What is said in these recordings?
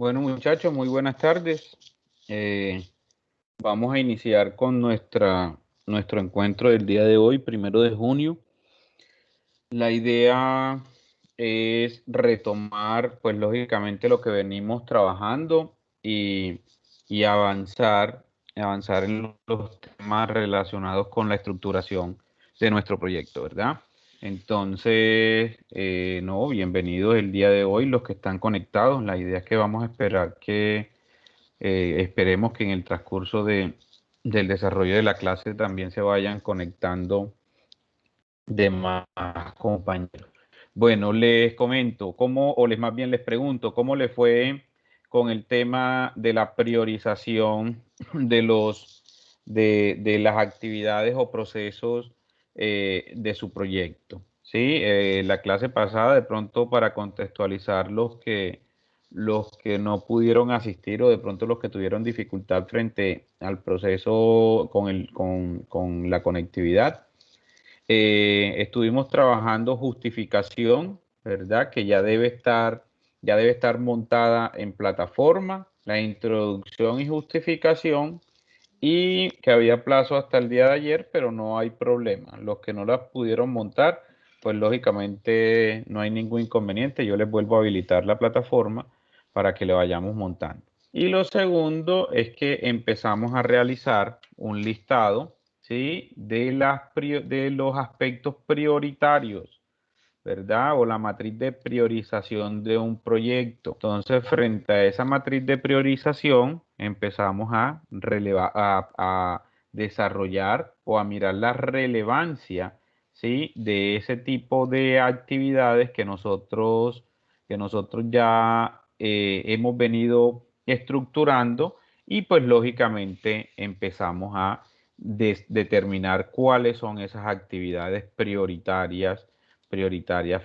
Bueno, muchachos, muy buenas tardes. Eh, Vamos a iniciar con nuestro encuentro del día de hoy, 1 de junio. La idea es retomar, pues lógicamente, lo que venimos trabajando y avanzar en los temas relacionados con la estructuración de nuestro proyecto, ¿verdad? Entonces, no, bienvenidos el día de hoy los que están conectados. La idea es que vamos a esperar esperemos que en el transcurso del desarrollo de la clase también se vayan conectando demás compañeros. Bueno, les comento más bien les pregunto, ¿cómo le fue con el tema de la priorización de las actividades o procesos de su proyecto? Sí, la clase pasada, de pronto para contextualizar los que no pudieron asistir o de pronto los que tuvieron dificultad frente al proceso con la conectividad. Estuvimos trabajando justificación, ¿verdad? Que ya debe estar montada en plataforma, la introducción y justificación, y que había plazo hasta el día de ayer, pero no hay problema. Los que no las pudieron montar, pues lógicamente no hay ningún inconveniente. Yo les vuelvo a habilitar la plataforma para que le vayamos montando. Y lo segundo es que empezamos a realizar un listado, ¿sí? De los aspectos prioritarios, ¿verdad? O la matriz de priorización de un proyecto. Entonces, frente a esa matriz de priorización, empezamos a desarrollar o a mirar la relevancia, ¿sí? De ese tipo de actividades que nosotros ya hemos venido estructurando, y pues lógicamente empezamos a determinar cuáles son esas actividades prioritarias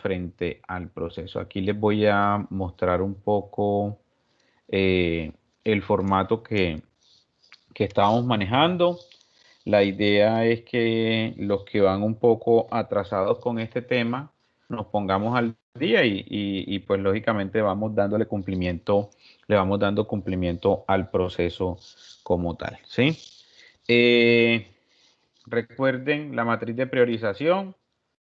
frente al proceso. Aquí les voy a mostrar un poco el formato que estábamos manejando. La idea es que los que van un poco atrasados con este tema nos pongamos al día y pues lógicamente le vamos dando cumplimiento al proceso como tal, ¿sí? Eh, Recuerden la matriz de priorización,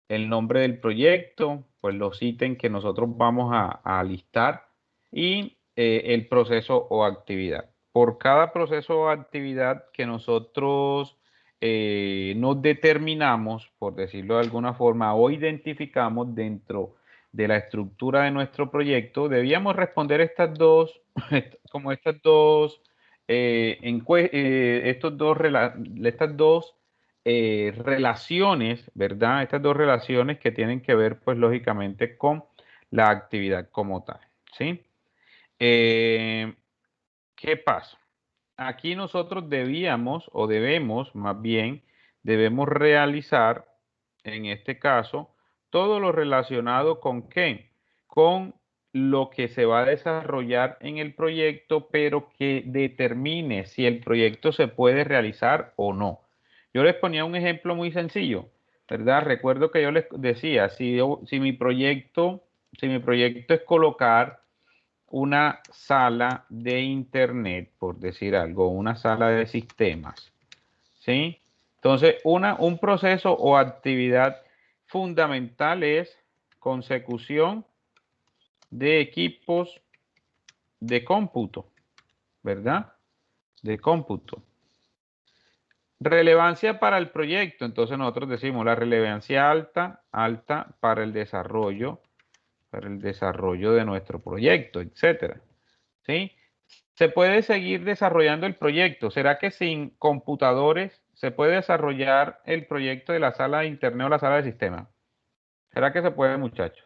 el nombre del proyecto, pues los ítems que nosotros vamos a listar y el proceso o actividad. Por cada proceso o actividad que nosotros nos determinamos, por decirlo de alguna forma, o identificamos dentro de la estructura de nuestro proyecto, debíamos responder estas dos relaciones, ¿verdad? Estas dos relaciones que tienen que ver, pues, lógicamente, con la actividad como tal, ¿sí? Eh, ¿Qué pasa? Aquí nosotros debemos realizar, en este caso, todo lo relacionado con ¿qué? Con lo que se va a desarrollar en el proyecto, pero que determine si el proyecto se puede realizar o no. Yo les ponía un ejemplo muy sencillo, ¿verdad? Recuerdo que yo les decía, si mi proyecto es colocar una sala de internet, por decir algo, una sala de sistemas, ¿sí? Entonces, un proceso o actividad fundamental es consecución de equipos de cómputo, ¿verdad? De cómputo. Relevancia para el proyecto. Entonces nosotros decimos la relevancia alta para el desarrollo de nuestro proyecto, etcétera. ¿Sí? Se puede seguir desarrollando el proyecto. ¿Será que sin computadores se puede desarrollar el proyecto de la sala de internet o la sala de sistema? ¿Será que se puede, muchachos?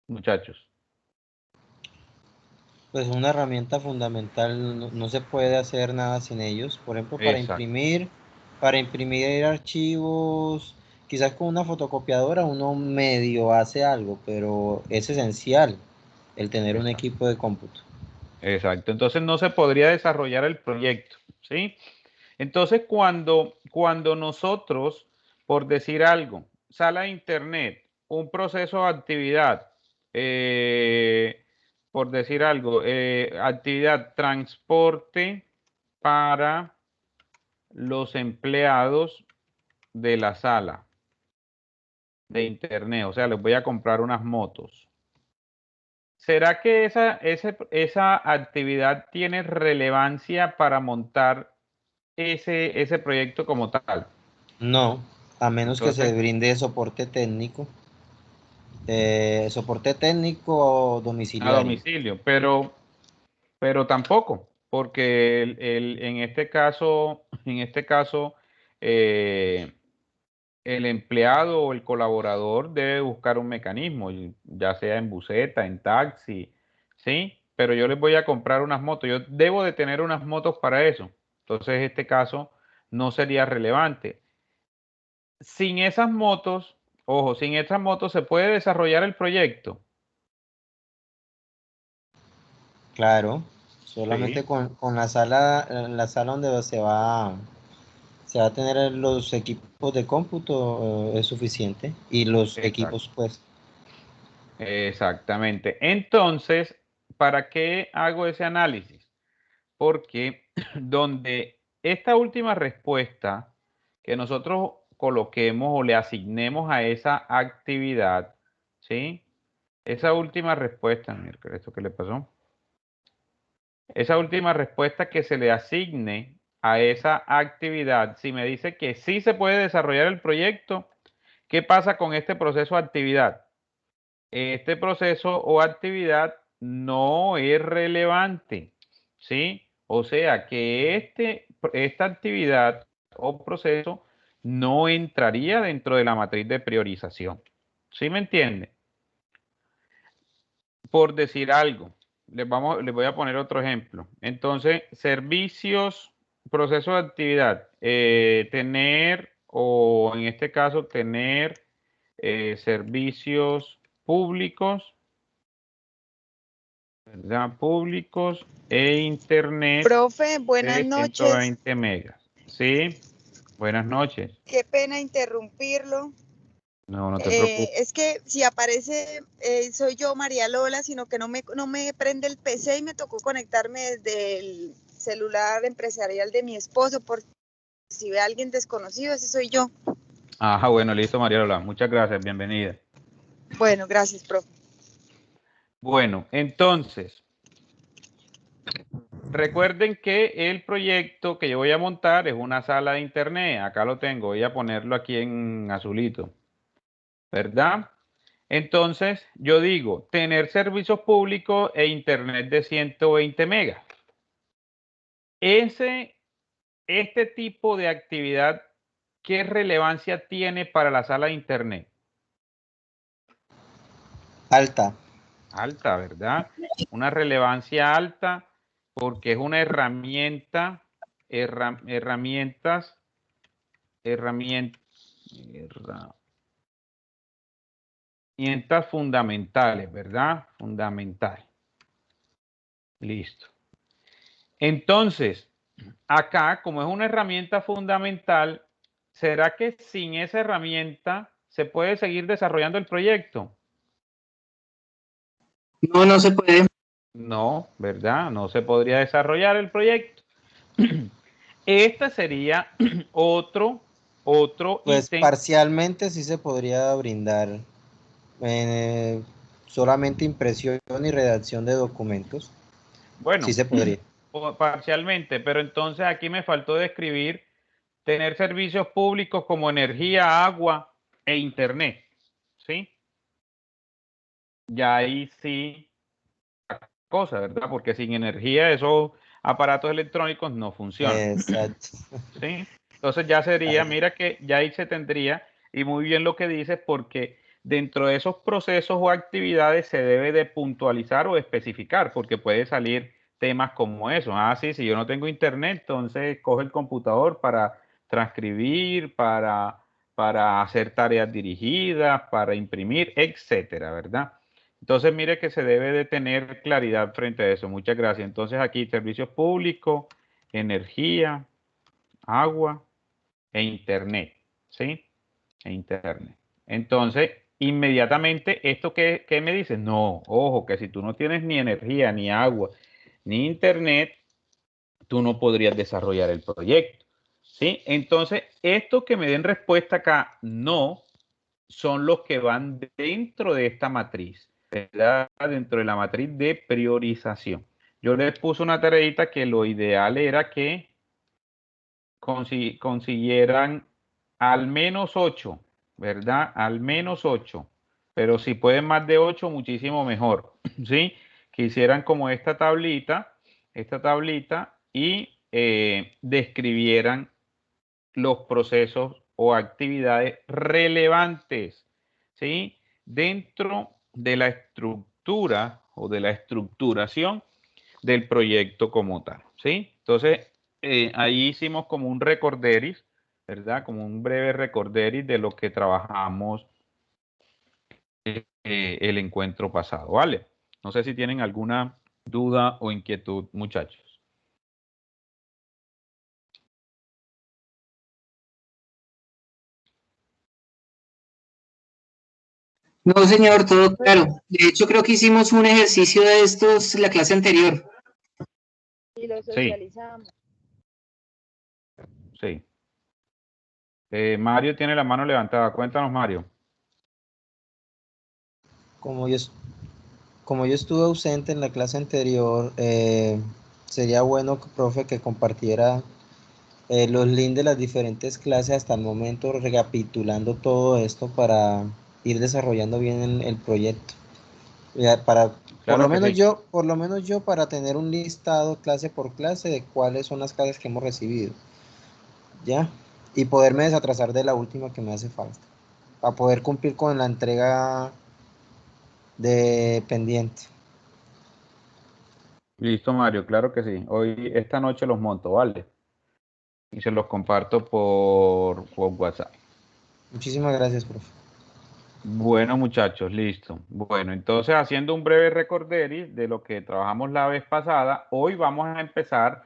Muchachos. Pues una herramienta fundamental, no se puede hacer nada sin ellos. Por ejemplo, Exacto. para imprimir archivos, quizás con una fotocopiadora uno medio hace algo, pero es esencial el tener un Exacto. equipo de cómputo. Exacto. Entonces no se podría desarrollar el proyecto, ¿sí? Entonces cuando nosotros, por decir algo, sala de internet, un proceso de actividad, por decir algo, actividad transporte para los empleados de la sala de internet, o sea, les voy a comprar unas motos. ¿Será que esa actividad tiene relevancia para montar ese proyecto como tal? No, a menos que se Entonces, brinde soporte técnico a domiciliario. domicilio, pero tampoco, porque en este caso, eh, el empleado o el colaborador debe buscar un mecanismo, ya sea en buseta, en taxi, ¿sí? Pero yo les voy a comprar unas motos, yo debo de tener unas motos para eso. Entonces, este caso no sería relevante. Sin esas motos, ojo, sin esas motos se puede desarrollar el proyecto. Claro, solamente Sí, con la sala donde se va a tener los equipos de cómputo, es suficiente. Y los exacto. equipos, pues, Exactamente. Entonces, ¿para qué hago ese análisis? Porque donde esta última respuesta que nosotros coloquemos o le asignemos a esa actividad, ¿sí? Esa última respuesta, mira, ¿esto qué le pasó? Esa última respuesta que se le asigne a esa actividad, si me dice que sí se puede desarrollar el proyecto, ¿qué pasa con este proceso de actividad? Este proceso o actividad no es relevante, ¿sí? O sea que esta actividad o proceso no entraría dentro de la matriz de priorización. ¿Sí me entiende? Por decir algo, les voy a poner otro ejemplo. Entonces, servicios, proceso de actividad, tener, o en este caso, tener servicios públicos, ¿verdad? Públicos e internet Profe, buenas de noches. 120 megas. Sí, buenas noches. Qué pena interrumpirlo. No, no te preocupes. Es que si aparece, soy yo, María Lola, sino que no me prende el PC y me tocó conectarme desde el celular empresarial de mi esposo por si ve a alguien desconocido, ese soy yo. Ajá, bueno, listo, María Lola. Muchas gracias, bienvenida. Bueno, gracias, profe. Bueno, entonces, recuerden que el proyecto que yo voy a montar es una sala de internet. Acá lo tengo, voy a ponerlo aquí en azulito, ¿verdad? Entonces, yo digo, tener servicios públicos e internet de 120 megas. Este tipo de actividad, ¿qué relevancia tiene para la sala de internet? alta. Alta, ¿verdad? Una relevancia alta porque es una herramientas, herramientas fundamentales, ¿verdad? Fundamental. Listo. Entonces, acá, como es una herramienta fundamental, ¿será que sin esa herramienta se puede seguir desarrollando el proyecto? No, no se puede. No, ¿verdad? No se podría desarrollar el proyecto. Este sería otro Pues ítem. parcialmente sí se podría brindar eh, solamente impresión y redacción de documentos. Sí Bueno, se podría. parcialmente, pero entonces aquí me faltó describir tener servicios públicos como energía, agua e internet. ¿Sí? Ya ahí sí, cosa, ¿verdad? Porque sin energía esos aparatos electrónicos no funcionan. Exacto. ¿Sí? Entonces ya sería, Ahí. mira que ya ahí se tendría, y muy bien lo que dices, porque dentro de esos procesos o actividades se debe de puntualizar o especificar, porque puede salir temas como eso. Ah, sí, si yo no tengo internet, entonces coge el computador para transcribir, para hacer tareas dirigidas, para imprimir, etcétera, ¿verdad? Entonces, mire que se debe de tener claridad frente a eso. Muchas gracias. Entonces, aquí servicios públicos, energía, agua e internet, ¿sí? E internet. Entonces, inmediatamente, ¿esto qué me dice? No, ojo, que si tú no tienes ni energía, ni agua, ni internet, tú no podrías desarrollar el proyecto. ¿Sí? Entonces, esto que me den respuesta acá, no, son los que van dentro de esta matriz, ¿verdad? Dentro de la matriz de priorización. Yo les puse una tareita que lo ideal era que consiguieran al menos 8, ¿verdad? Al menos 8. Pero si pueden más de 8, muchísimo mejor, ¿sí? Que hicieran como esta tablita y describieran los procesos o actividades relevantes, ¿sí? Dentro de la estructura o de la estructuración del proyecto como tal, ¿sí? Entonces, ahí hicimos como un recorderis, ¿verdad? Como un breve recorderis de lo que trabajamos el encuentro pasado, ¿vale? No sé si tienen alguna duda o inquietud, muchachos. No, señor, todo claro. De hecho, creo que hicimos un ejercicio de estos la clase anterior. Y lo Sí, socializamos. sí. Mario tiene la mano levantada. Cuéntanos, Mario. Como yo, como yo estuve ausente en la clase anterior, sería bueno, profe, que compartiera los links de las diferentes clases hasta el momento, recapitulando todo esto para ir desarrollando bien el proyecto. Ya, Claro que sí. por lo menos yo para tener un listado clase por clase de cuáles son las clases que hemos recibido, ¿ya? Y poderme desatrasar de la última que me hace falta, para poder cumplir con la entrega de pendiente. Listo, Mario, claro que sí. Esta noche los monto, ¿vale? Y se los comparto por WhatsApp. Muchísimas gracias, profe. Bueno, muchachos, listo. Bueno, entonces haciendo un breve recorderis de lo que trabajamos la vez pasada, hoy vamos a empezar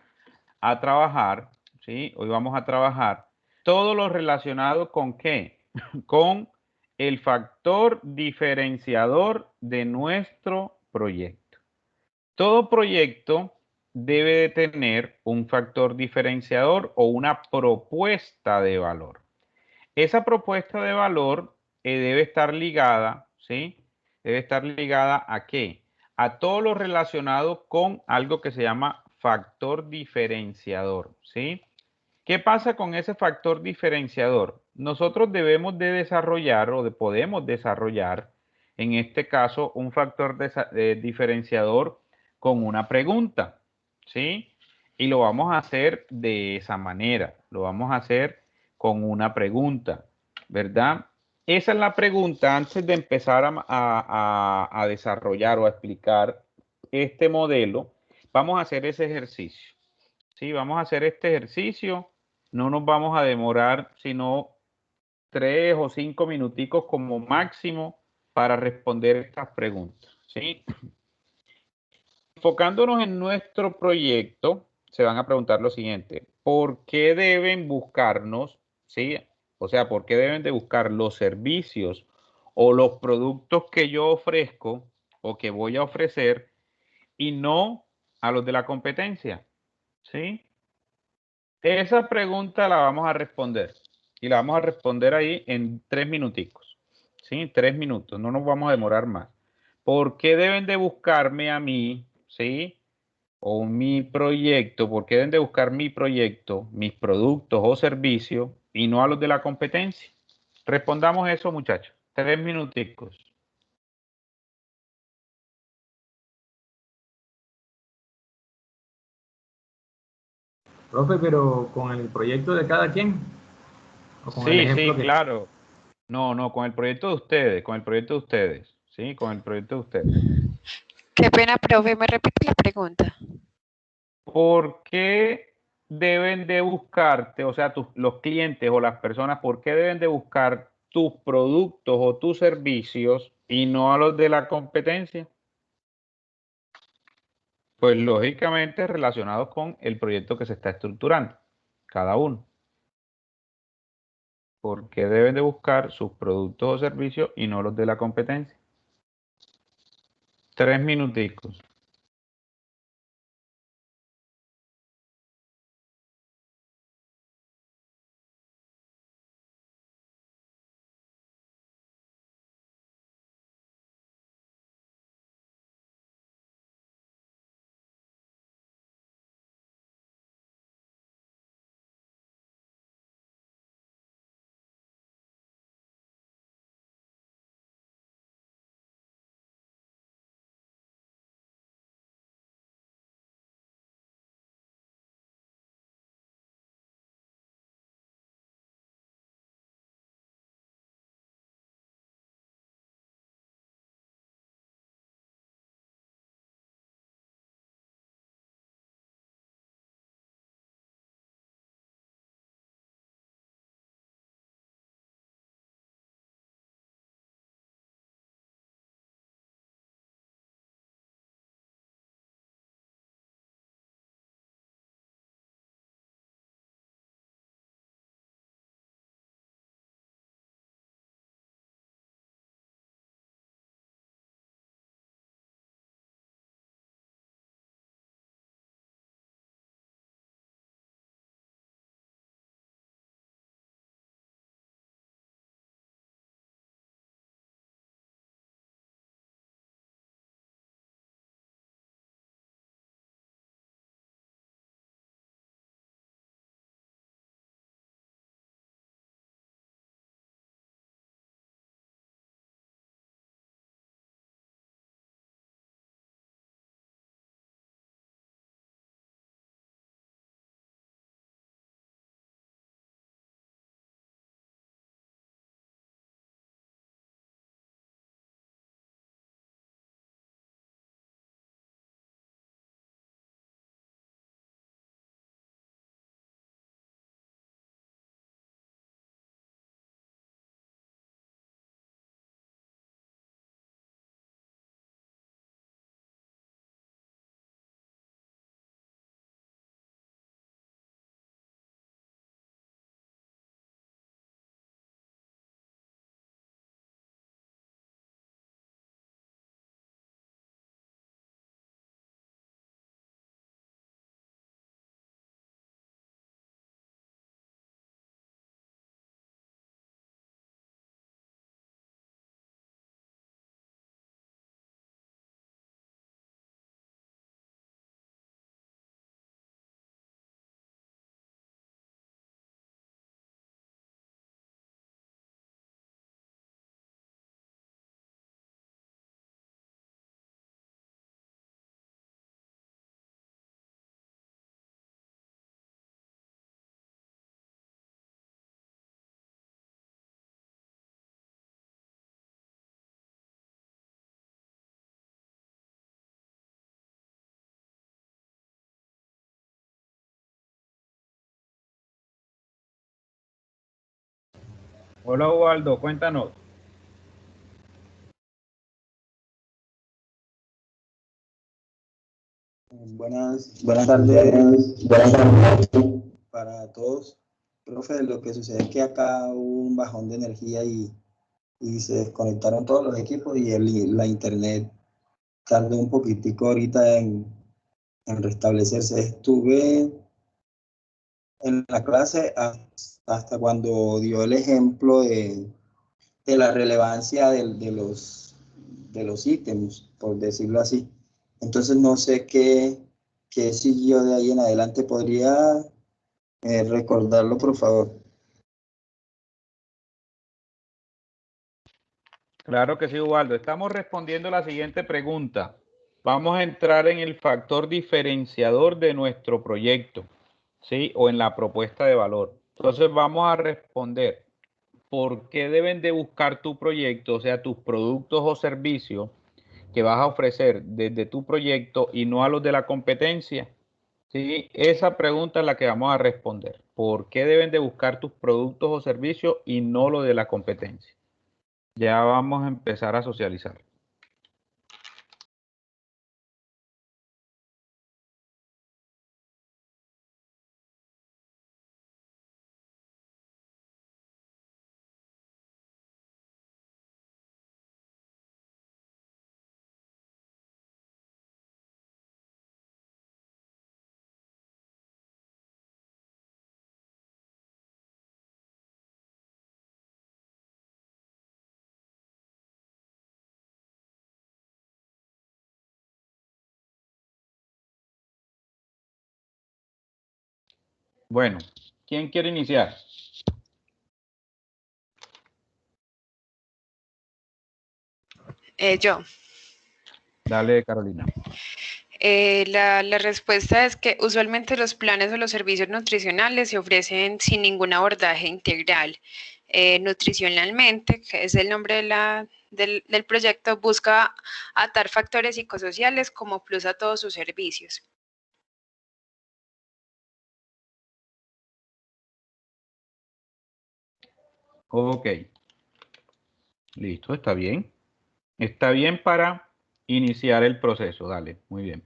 a trabajar, ¿sí? Hoy vamos a trabajar todo lo relacionado con ¿qué? Con el factor diferenciador de nuestro proyecto. Todo proyecto debe de tener un factor diferenciador o una propuesta de valor. Esa propuesta de valor debe estar ligada, ¿sí? Debe estar ligada ¿a qué? A todo lo relacionado con algo que se llama factor diferenciador, ¿sí? ¿Qué pasa con ese factor diferenciador? Nosotros debemos de desarrollar o podemos desarrollar, en este caso, un factor diferenciador con una pregunta, ¿sí? Y lo vamos a hacer de esa manera, lo vamos a hacer con una pregunta, ¿verdad? Esa es la pregunta antes de empezar a desarrollar o a explicar este modelo. Vamos a hacer ese ejercicio, ¿sí? Vamos a hacer este ejercicio. No nos vamos a demorar sino 3 o 5 minuticos como máximo para responder estas preguntas, ¿sí? Enfocándonos en nuestro proyecto, se van a preguntar lo siguiente: ¿por qué deben buscarnos, sí? O sea, ¿por qué deben de buscar los servicios o los productos que yo ofrezco o que voy a ofrecer y no a los de la competencia? ¿Sí? Esa pregunta la vamos a responder y la vamos a responder ahí en 3 minuticos, ¿sí? 3 minutos, no nos vamos a demorar más. ¿Por qué deben de buscarme a mí, sí? O mi proyecto, ¿por qué deben de buscar mi proyecto, mis productos o servicios y no a los de la competencia? Respondamos eso, muchachos. 3 minuticos. Profe, pero con el proyecto de cada quien, o con el Sí, ejemplo sí, que... claro. No, con el proyecto de ustedes, con el proyecto de ustedes, ¿sí? Con el proyecto de ustedes. Qué pena, profe, me repite la pregunta. ¿Por qué deben de buscarte, o sea, los clientes o las personas, por qué deben de buscar tus productos o tus servicios y no a los de la competencia? Pues lógicamente relacionados con el proyecto que se está estructurando, cada uno. ¿Por qué deben de buscar sus productos o servicios y no los de la competencia? 3 minuticos. Hola, Ubaldo, cuéntanos. Buenas tardes, buenas tardes para todos. Profe, lo que sucede es que acá hubo un bajón de energía y se desconectaron todos los equipos y la internet tardó un poquitico ahorita en restablecerse. Estuve en la clase hasta cuando dio el ejemplo de la relevancia de los ítems, por decirlo así. Entonces no sé qué siguió de ahí en adelante. ¿Podría recordarlo, por favor? Claro que sí, Ubaldo. Estamos respondiendo la siguiente pregunta. Vamos a entrar en el factor diferenciador de nuestro proyecto, ¿sí? O en la propuesta de valor. Entonces vamos a responder, ¿por qué deben de buscar tu proyecto, o sea, tus productos o servicios que vas a ofrecer desde tu proyecto y no a los de la competencia? Sí, esa pregunta es la que vamos a responder. ¿Por qué deben de buscar tus productos o servicios y no lo de la competencia? Ya vamos a empezar a socializar. Bueno, ¿quién quiere iniciar? Yo. Dale, Carolina. La respuesta es que usualmente los planes o los servicios nutricionales se ofrecen sin ningún abordaje integral. Nutricionalmente, que es el nombre del proyecto, busca atar factores psicosociales como plus a todos sus servicios. Ok. Listo, está bien. Está bien para iniciar el proceso. Dale, muy bien.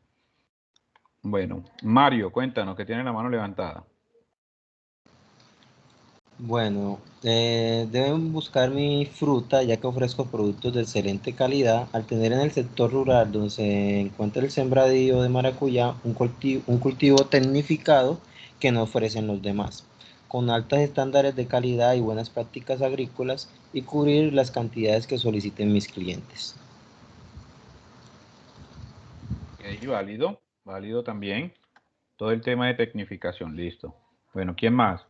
Bueno, Mario, cuéntanos, que tiene la mano levantada. Bueno, deben buscar mi fruta ya que ofrezco productos de excelente calidad. Al tener en el sector rural donde se encuentra el sembradío de maracuyá, un cultivo tecnificado que no ofrecen los demás, con altos estándares de calidad y buenas prácticas agrícolas y cubrir las cantidades que soliciten mis clientes. Ok, válido, válido también. Todo el tema de tecnificación, listo. Bueno, ¿quién más?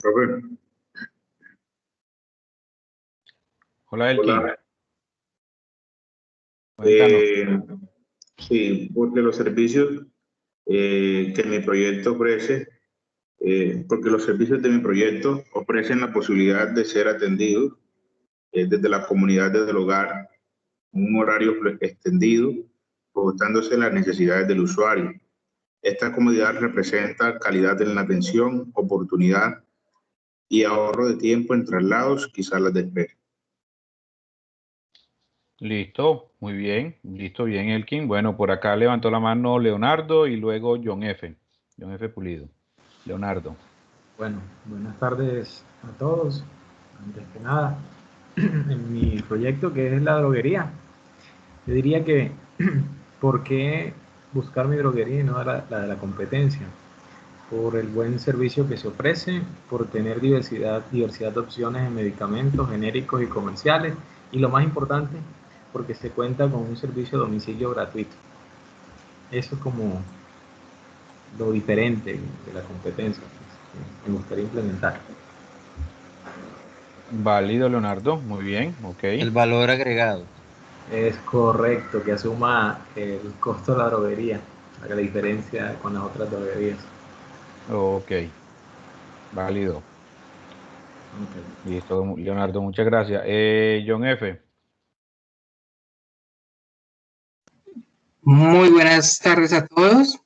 Profe, Hola, Elkin. hola. Cuéntanos. Sí, porque los servicios que mi proyecto ofrece, porque los servicios de mi proyecto ofrecen la posibilidad de ser atendidos desde la comunidad, desde el hogar, un horario extendido, ajustándose a las necesidades del usuario. Esta comodidad representa calidad en la atención, oportunidad y ahorro de tiempo en traslados, quizás las de espera. Listo, muy bien. Listo, bien, Elkin. Bueno, por acá levantó la mano Leonardo y luego John F. John F. Pulido. Leonardo. Bueno, buenas tardes a todos. Antes que nada, en mi proyecto que es la droguería, yo diría que ¿por qué buscar mi droguería y no la de la competencia? Por el buen servicio que se ofrece, por tener diversidad de opciones en medicamentos genéricos y comerciales, y lo más importante, porque se cuenta con un servicio a domicilio gratuito. Eso es como lo diferente de la competencia, pues, que me gustaría implementar. Válido, Leonardo. Muy bien, ok. El valor agregado. Es correcto que asuma el costo de la droguería, la diferencia con las otras droguerías. Ok, válido. Okay. Listo, Leonardo, muchas gracias. John F. Muy buenas tardes a todos.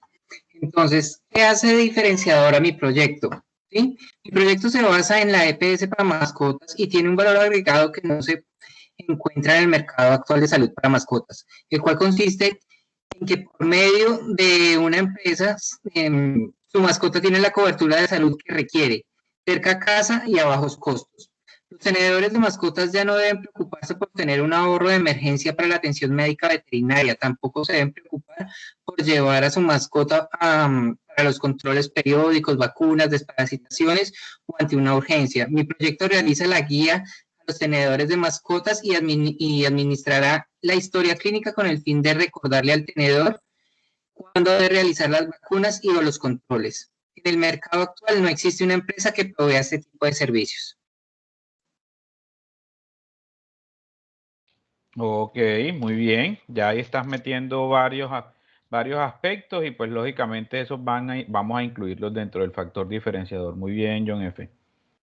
Entonces, ¿qué hace diferenciador a mi proyecto? ¿Sí? Mi proyecto se basa en la EPS para mascotas y tiene un valor agregado que no se encuentra en el mercado actual de salud para mascotas, el cual consiste en que por medio de una empresa, su mascota tiene la cobertura de salud que requiere, cerca a casa y a bajos costos. Los tenedores de mascotas ya no deben preocuparse por tener un ahorro de emergencia para la atención médica veterinaria, tampoco se deben preocupar por llevar a su mascota para los controles periódicos, vacunas, desparasitaciones o ante una urgencia. Mi proyecto realiza la guía a los tenedores de mascotas y administrará la historia clínica con el fin de recordarle al tenedor cuándo debe realizar las vacunas y o los controles. En el mercado actual no existe una empresa que provea este tipo de servicios. Ok, muy bien. Ya ahí estás metiendo varios aspectos y pues lógicamente esos vamos a incluirlos dentro del factor diferenciador. Muy bien, John F.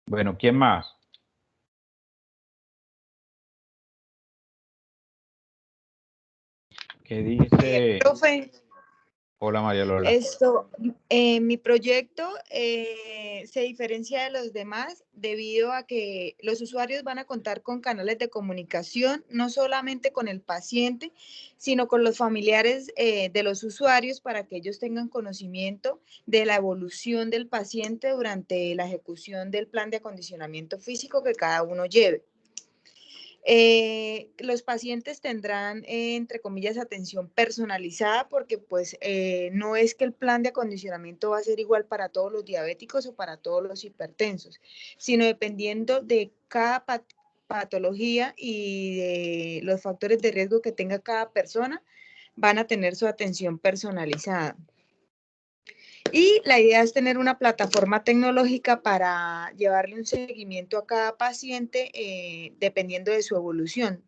Bueno, ¿quién más? ¿Qué dice? Profe, Hola, María Lola. mi proyecto se diferencia de los demás debido a que los usuarios van a contar con canales de comunicación, no solamente con el paciente, sino con los familiares de los usuarios para que ellos tengan conocimiento de la evolución del paciente durante la ejecución del plan de acondicionamiento físico que cada uno lleve. Los pacientes tendrán, entre comillas, atención personalizada porque pues no es que el plan de acondicionamiento va a ser igual para todos los diabéticos o para todos los hipertensos, sino dependiendo de cada patología y de los factores de riesgo que tenga cada persona, van a tener su atención personalizada. Y la idea es tener una plataforma tecnológica para llevarle un seguimiento a cada paciente dependiendo de su evolución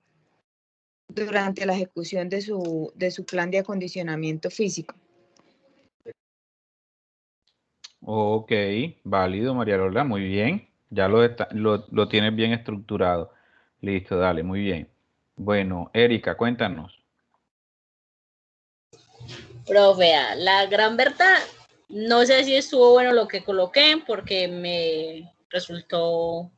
durante la ejecución de su plan de acondicionamiento físico. Ok, válido, María Lola, muy bien. Ya lo tienes bien estructurado. Listo, dale, muy bien. Bueno, Erika, cuéntanos. Profe, la gran verdad, no sé si estuvo bueno lo que coloqué porque me resultó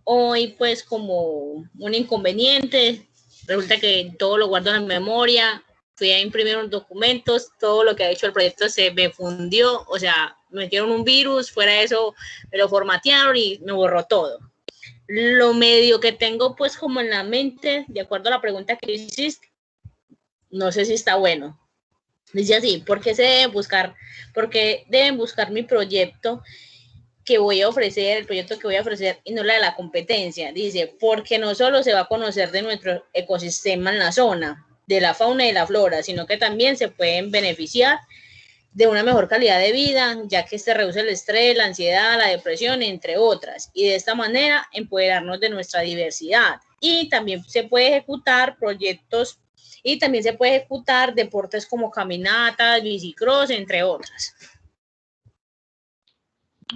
hoy pues como un inconveniente. Resulta que todo lo guardo en memoria, fui a imprimir unos documentos, todo lo que ha hecho el proyecto se me fundió, o sea, me metieron un virus, fuera de eso me lo formatearon y me borró todo. Lo medio que tengo pues como en la mente, de acuerdo a la pregunta que hiciste, no sé si está bueno. Dice así, ¿por qué se deben buscar? Porque deben buscar mi proyecto que voy a ofrecer, el proyecto que voy a ofrecer y no la de la competencia. Dice, porque no solo se va a conocer de nuestro ecosistema en la zona, de la fauna y de la flora, sino que también se pueden beneficiar de una mejor calidad de vida, ya que este reduce el estrés, la ansiedad, la depresión, entre otras. Y de esta manera empoderarnos de nuestra diversidad. Y también se puede ejecutar proyectos y también se puede ejecutar deportes como caminatas, bicicross, entre otras.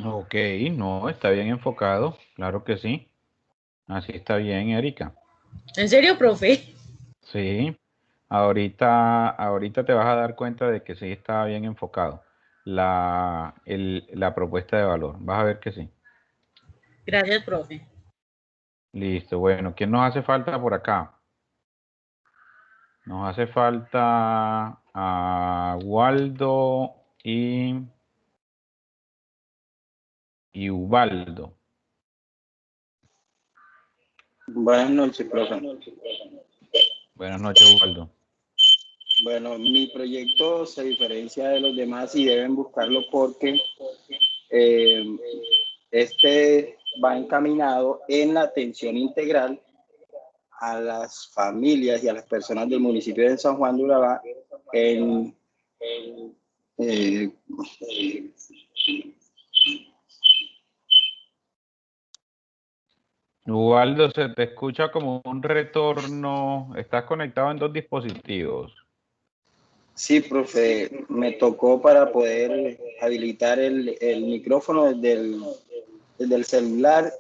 Ok, no, está bien enfocado, claro que sí. Así está bien, Erika. ¿En serio, profe? Sí, ahorita te vas a dar cuenta de que sí está bien enfocado la propuesta de valor. Vas a ver que sí. Gracias, profe. Listo, bueno, ¿quién nos hace falta por acá? Nos hace falta a Waldo y Ubaldo. Buenas noches, profe. Buenas noches, Ubaldo. Bueno, mi proyecto se diferencia de los demás y deben buscarlo porque este va encaminado en la atención integral a las familias y a las personas del municipio de San Juan de Urabá Ubaldo, se te escucha como un retorno. Estás conectado en dos dispositivos. Sí, profe, me tocó para poder habilitar el micrófono desde el celular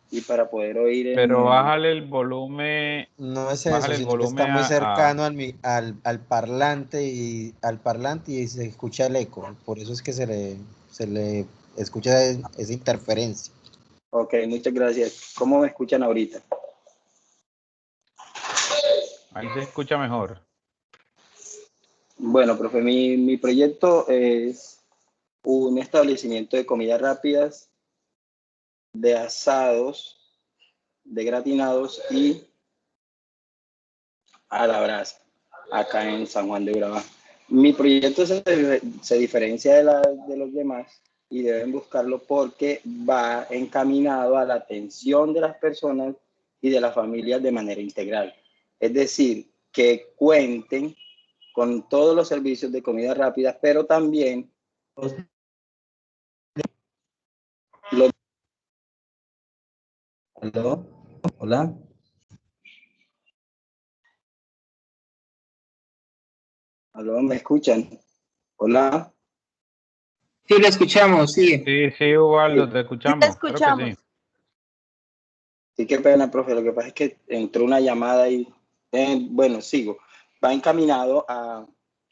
y para poder oír Pero bájale el volumen. No es eso, Bájale el sino que está volumen muy cercano al parlante y se escucha el eco. Por eso es que se le escucha esa interferencia. Ok, muchas gracias. ¿Cómo me escuchan ahorita? Ahí se escucha mejor. Bueno, profe, mi proyecto es un establecimiento de comidas rápidas, de asados, de gratinados y a la brasa, acá en San Juan de Urabá. Mi proyecto se diferencia de los demás y deben buscarlo porque va encaminado a la atención de las personas y de las familias de manera integral. Es decir, que cuenten con todos los servicios de comida rápida, pero también los... ¿Aló? ¿Hola? ¿Aló? ¿Me escuchan? ¿Hola? Sí, lo escuchamos, sí. Sí, Ubaldo, te Sí, escuchamos. te escuchamos. Claro que sí. Sí, qué pena, profe. Lo que pasa es que entró una llamada y, bueno, sigo. Va encaminado a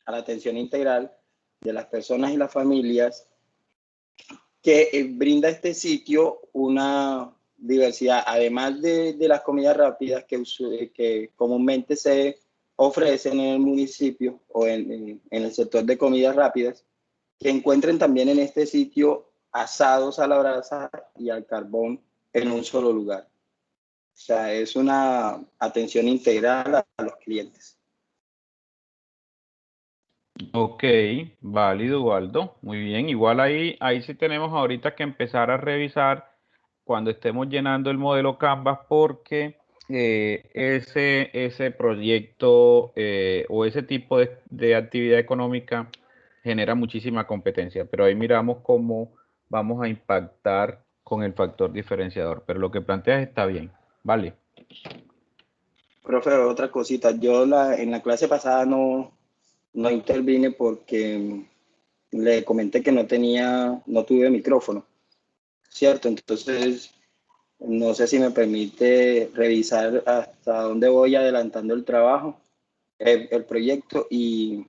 la atención integral de las personas y las familias que brinda este sitio una diversidad, además de las comidas rápidas que comúnmente se ofrecen en el municipio o en el sector de comidas rápidas, que encuentren también en este sitio asados a la brasa y al carbón en un solo lugar. O sea, es una atención integral a los clientes. Ok, válido, Ubaldo. Muy bien. Igual ahí sí tenemos ahorita que empezar a revisar cuando estemos llenando el modelo Canvas, porque ese proyecto o ese tipo de actividad económica genera muchísima competencia, pero ahí miramos cómo vamos a impactar con el factor diferenciador, pero lo que planteas está bien, ¿vale? Profe, otra cosita, yo en la clase pasada no intervine porque le comenté que no tuve micrófono, ¿cierto? Entonces, no sé si me permite revisar hasta dónde voy adelantando el trabajo, el proyecto, y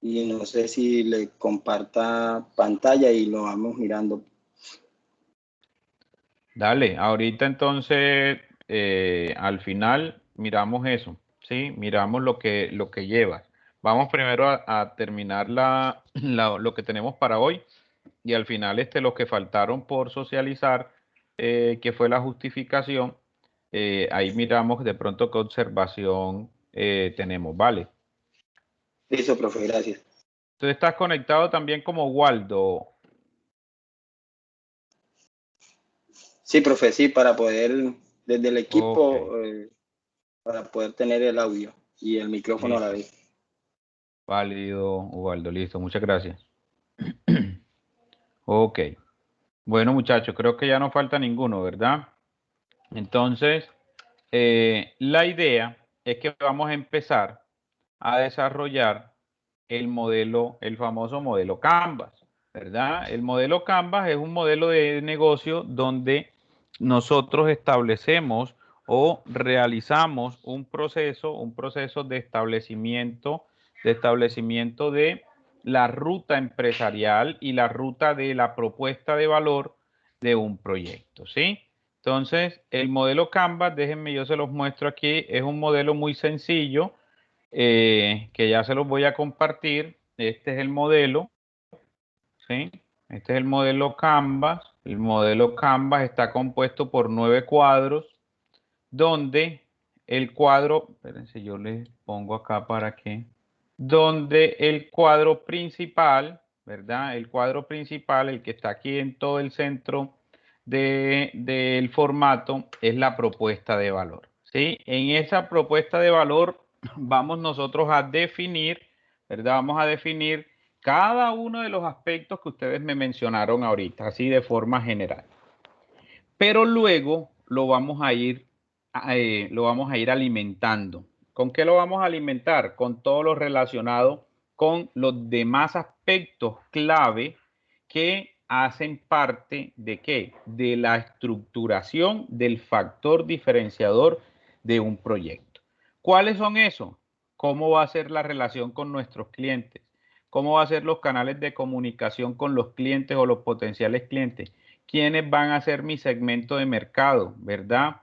no sé si le comparta pantalla y lo vamos mirando. Dale, ahorita entonces al final miramos eso, ¿sí? Miramos lo que llevas. Vamos primero a terminar lo que tenemos para hoy y al final los que faltaron por socializar, que fue la justificación, ahí miramos de pronto qué observación tenemos, ¿vale? Listo, profe, gracias. Tú estás conectado también como Waldo. Sí, profe, sí, para poder, desde el equipo, Okay. para poder tener el audio y el micrófono a la vez. Válido, Ubaldo, listo, muchas gracias. Ok. Bueno, muchachos, creo que ya no falta ninguno, ¿verdad? Entonces, la idea es que vamos a empezar a desarrollar el modelo, el famoso modelo Canvas, ¿verdad? El modelo Canvas es un modelo de negocio donde nosotros establecemos o realizamos un proceso de establecimiento de la ruta empresarial y la ruta de la propuesta de valor de un proyecto, ¿sí? Entonces, el modelo Canvas, déjenme, yo se los muestro aquí, es un modelo muy sencillo, que ya se los voy a compartir. Este es el modelo, ¿sí? Este es el modelo Canvas. El modelo Canvas está compuesto por 9 cuadros, donde el cuadro, espérense, yo les pongo acá para que, donde el cuadro principal, ¿verdad? El cuadro principal, el que está aquí en todo el centro del formato, es la propuesta de valor, ¿sí? En esa propuesta de valor vamos nosotros a definir, ¿verdad? Vamos a definir cada uno de los aspectos que ustedes me mencionaron ahorita, así de forma general. Pero luego lo vamos a ir alimentando. ¿Con qué lo vamos a alimentar? Con todo lo relacionado con los demás aspectos clave que hacen parte de ¿qué? De la estructuración del factor diferenciador de un proyecto. ¿Cuáles son esos? ¿Cómo va a ser la relación con nuestros clientes? ¿Cómo va a ser los canales de comunicación con los clientes o los potenciales clientes? ¿Quiénes van a ser mi segmento de mercado? ¿Verdad?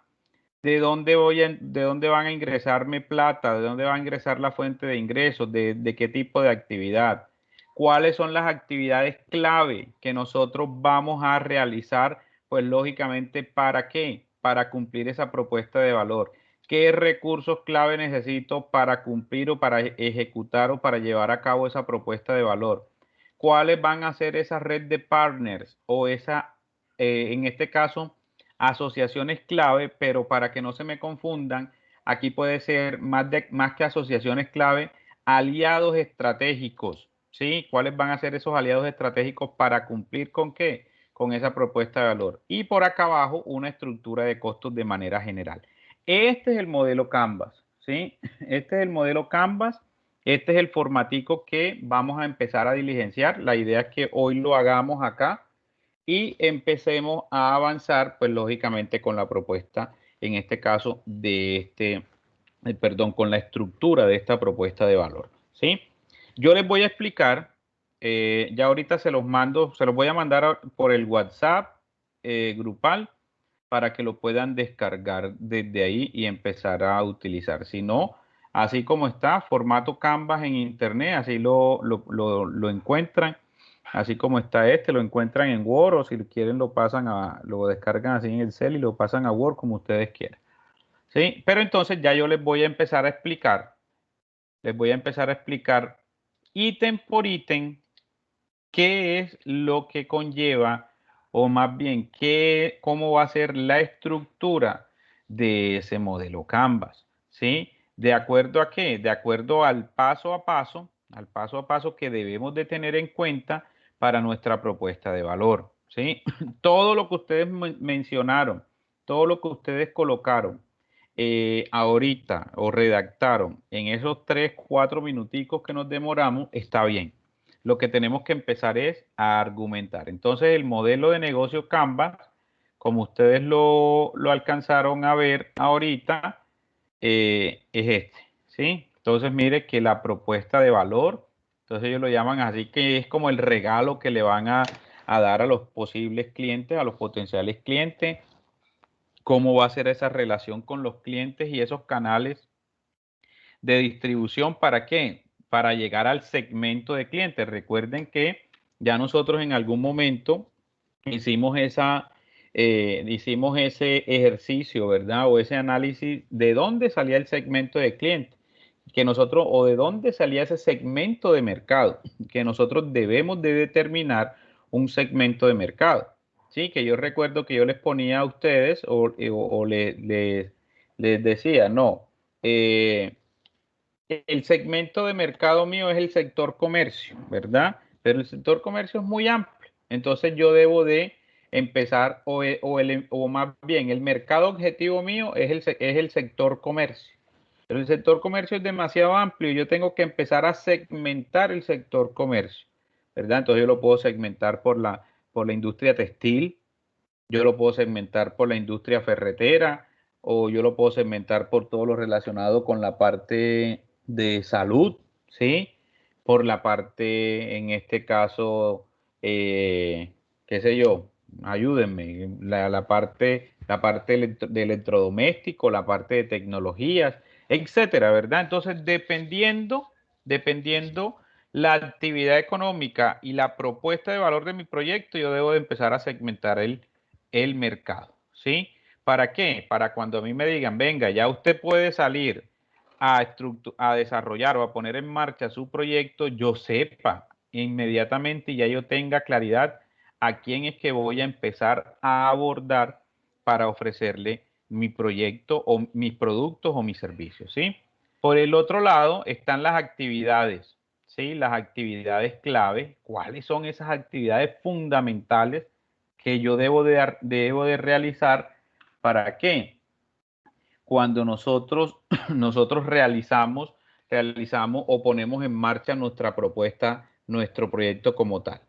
¿De dónde van a ingresarme plata? ¿De dónde va a ingresar la fuente de ingresos? ¿De qué tipo de actividad? ¿Cuáles son las actividades clave que nosotros vamos a realizar? Pues lógicamente, ¿para qué? Para cumplir esa propuesta de valor. ¿Qué recursos clave necesito para cumplir o para ejecutar o para llevar a cabo esa propuesta de valor? ¿Cuáles van a ser esa red de partners o en este caso, asociaciones clave? Pero para que no se me confundan, aquí puede ser más que asociaciones clave, aliados estratégicos, ¿sí? ¿Cuáles van a ser esos aliados estratégicos para cumplir con qué? Con esa propuesta de valor. Y por acá abajo, una estructura de costos de manera general. Este es el modelo Canvas, ¿sí? Este es el modelo Canvas. Este es el formatico que vamos a empezar a diligenciar. La idea es que hoy lo hagamos acá y empecemos a avanzar, pues lógicamente con la propuesta, en este caso, con la estructura de esta propuesta de valor, ¿sí? Yo les voy a explicar, ya ahorita se los voy a mandar por el WhatsApp grupal para que lo puedan descargar desde ahí y empezar a utilizar. Si no, así como está, formato Canvas en internet, así lo encuentran. Así como está lo encuentran en Word, o si quieren lo descargan así en el cel y lo pasan a Word como ustedes quieran. ¿Sí? Pero entonces ya yo les voy a empezar a explicar, ítem por ítem, qué es lo que conlleva o más bien, cómo va a ser la estructura de ese modelo Canvas, ¿sí? ¿De acuerdo a qué? De acuerdo al paso a paso que debemos de tener en cuenta para nuestra propuesta de valor, ¿sí? Todo lo que ustedes mencionaron, todo lo que ustedes colocaron ahorita o redactaron en esos 3, 4 minuticos que nos demoramos, está bien. Lo que tenemos que empezar es a argumentar. Entonces, el modelo de negocio Canvas, como ustedes lo alcanzaron a ver ahorita, es este, ¿sí? Entonces, mire que la propuesta de valor, entonces ellos lo llaman así, que es como el regalo que le van a dar a los posibles clientes, a los potenciales clientes, cómo va a ser esa relación con los clientes y esos canales de distribución. ¿Para qué? Para llegar al segmento de clientes. Recuerden que ya nosotros en algún momento hicimos ese ejercicio, ¿verdad? O ese análisis de dónde salía el segmento de clientes, que nosotros, o de dónde salía ese segmento de mercado, que nosotros debemos de determinar un segmento de mercado. Sí, que yo recuerdo que yo les ponía a ustedes o les decía, no, el segmento de mercado mío es el sector comercio, ¿verdad? Pero el sector comercio es muy amplio. Entonces yo debo de empezar, o más bien, el mercado objetivo mío es el sector comercio. Pero el sector comercio es demasiado amplio y yo tengo que empezar a segmentar el sector comercio, ¿verdad? Entonces yo lo puedo segmentar por la industria textil, yo lo puedo segmentar por la industria ferretera, o yo lo puedo segmentar por todo lo relacionado con la parte de salud, ¿sí? Por la parte, en este caso, qué sé yo, ayúdenme, la parte de electrodoméstico, la parte de tecnologías, etcétera, ¿verdad? Entonces, dependiendo la actividad económica y la propuesta de valor de mi proyecto, yo debo de empezar a segmentar el mercado, ¿sí? ¿Para qué? Para cuando a mí me digan, venga, ya usted puede salir a desarrollar o a poner en marcha su proyecto, yo sepa inmediatamente y ya yo tenga claridad a quién es que voy a empezar a abordar para ofrecerle mi proyecto o mis productos o mis servicios, ¿sí? Por el otro lado están las actividades, ¿sí? Las actividades clave. ¿Cuáles son esas actividades fundamentales que yo debo de realizar? ¿Para qué? Cuando nosotros realizamos o ponemos en marcha nuestra propuesta, nuestro proyecto como tal.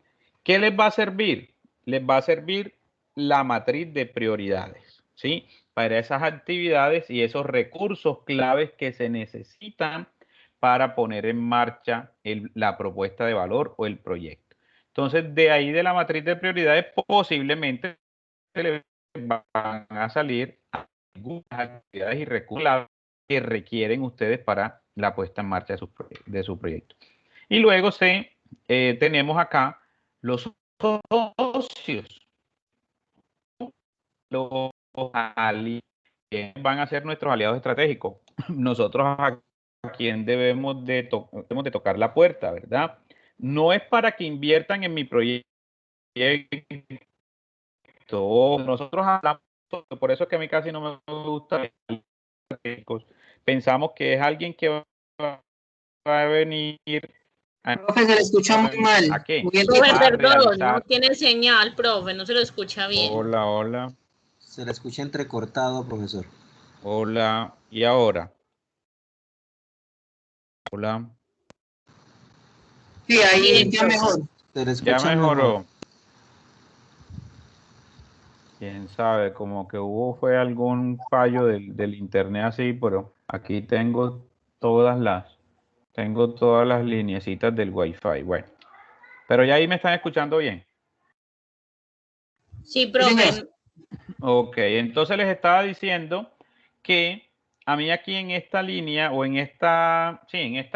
¿Qué les va a servir? Les va a servir la matriz de prioridades, ¿sí? Para esas actividades y esos recursos claves que se necesitan para poner en marcha la propuesta de valor o el proyecto. Entonces, de ahí de la matriz de prioridades, posiblemente se le van a salir algunas actividades y recursos que requieren ustedes para la puesta en marcha de su proyecto. Y luego tenemos acá los socios, los aliados, que van a ser nuestros aliados estratégicos. Nosotros a quien debemos de tocar la puerta, ¿verdad? No es para que inviertan en mi proyecto. Nosotros hablamos, por eso es que a mí casi no me gusta. Pensamos que es alguien que va a venir Profe, se le escucha muy mal. ¿a qué? Profe, perdón, no tiene señal, profe, no se lo escucha bien. Hola, hola. Se le escucha entrecortado, profesor. Hola, ¿y ahora? Hola. Sí, ahí ya mejor. Se le escucha Ya mejoró. mejor. Quién sabe, como que fue algún fallo del internet así, pero aquí tengo todas las lineecitas del Wi-Fi. Bueno, pero ya ahí me están escuchando bien. Sí, profe. Ok, entonces les estaba diciendo que a mí aquí en esta línea o en esta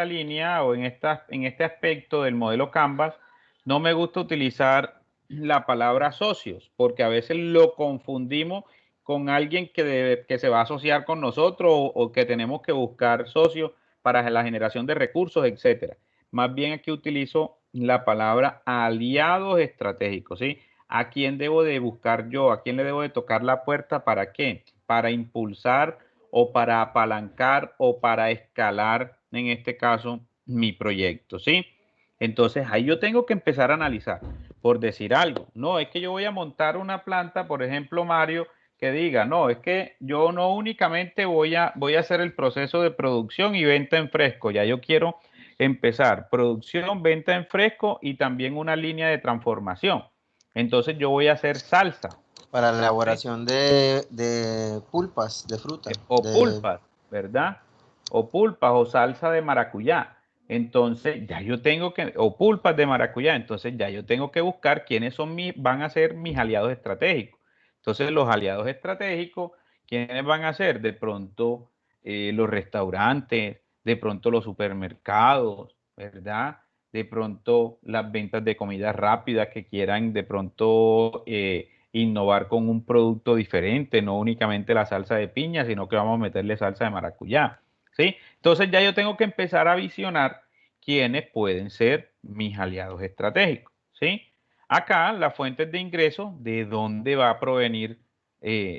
línea o en este aspecto del modelo Canvas, no me gusta utilizar la palabra socios, porque a veces lo confundimos con alguien que se va a asociar con nosotros o que tenemos que buscar socios para la generación de recursos, etcétera. Más bien aquí utilizo la palabra aliados estratégicos, ¿sí? ¿A quién debo de buscar yo? ¿A quién le debo de tocar la puerta? ¿Para qué? Para impulsar o para apalancar o para escalar, en este caso, mi proyecto, ¿sí? Entonces, ahí yo tengo que empezar a analizar, por decir algo. No, es que yo voy a montar una planta, por ejemplo, Mario, que diga, no, es que yo no únicamente voy a hacer el proceso de producción y venta en fresco, ya yo quiero empezar producción, venta en fresco y también una línea de transformación. Entonces yo voy a hacer salsa. Para la elaboración de pulpas de fruta. O pulpas, ¿verdad? O pulpas o salsa de maracuyá. Entonces ya yo tengo que, o pulpas de maracuyá, entonces ya yo tengo que buscar quiénes son van a ser mis aliados estratégicos. Entonces los aliados estratégicos, ¿quiénes van a ser? De pronto los restaurantes, de pronto los supermercados, ¿verdad? De pronto las ventas de comida rápida que quieran de pronto innovar con un producto diferente, no únicamente la salsa de piña, sino que vamos a meterle salsa de maracuyá, ¿sí? Entonces ya yo tengo que empezar a visionar quiénes pueden ser mis aliados estratégicos, ¿sí? Acá las fuentes de ingresos, de dónde va a provenir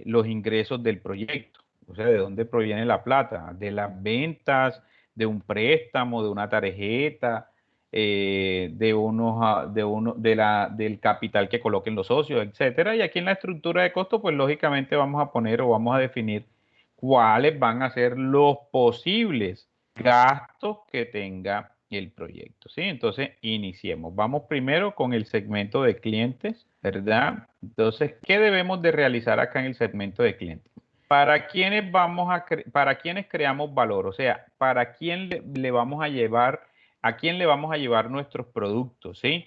los ingresos del proyecto, o sea, de dónde proviene la plata, de las ventas, de un préstamo, de una tarjeta, del capital que coloquen los socios, etcétera. Y aquí en la estructura de costo, pues lógicamente vamos a poner o vamos a definir cuáles van a ser los posibles gastos que tenga el proyecto, ¿sí? Entonces, iniciemos. Vamos primero con el segmento de clientes, ¿verdad? Entonces, ¿qué debemos de realizar acá en el segmento de clientes? ¿Para quiénes para quiénes creamos valor? O sea, ¿para quién le vamos a llevar, a quién le vamos a llevar nuestros productos, ¿sí?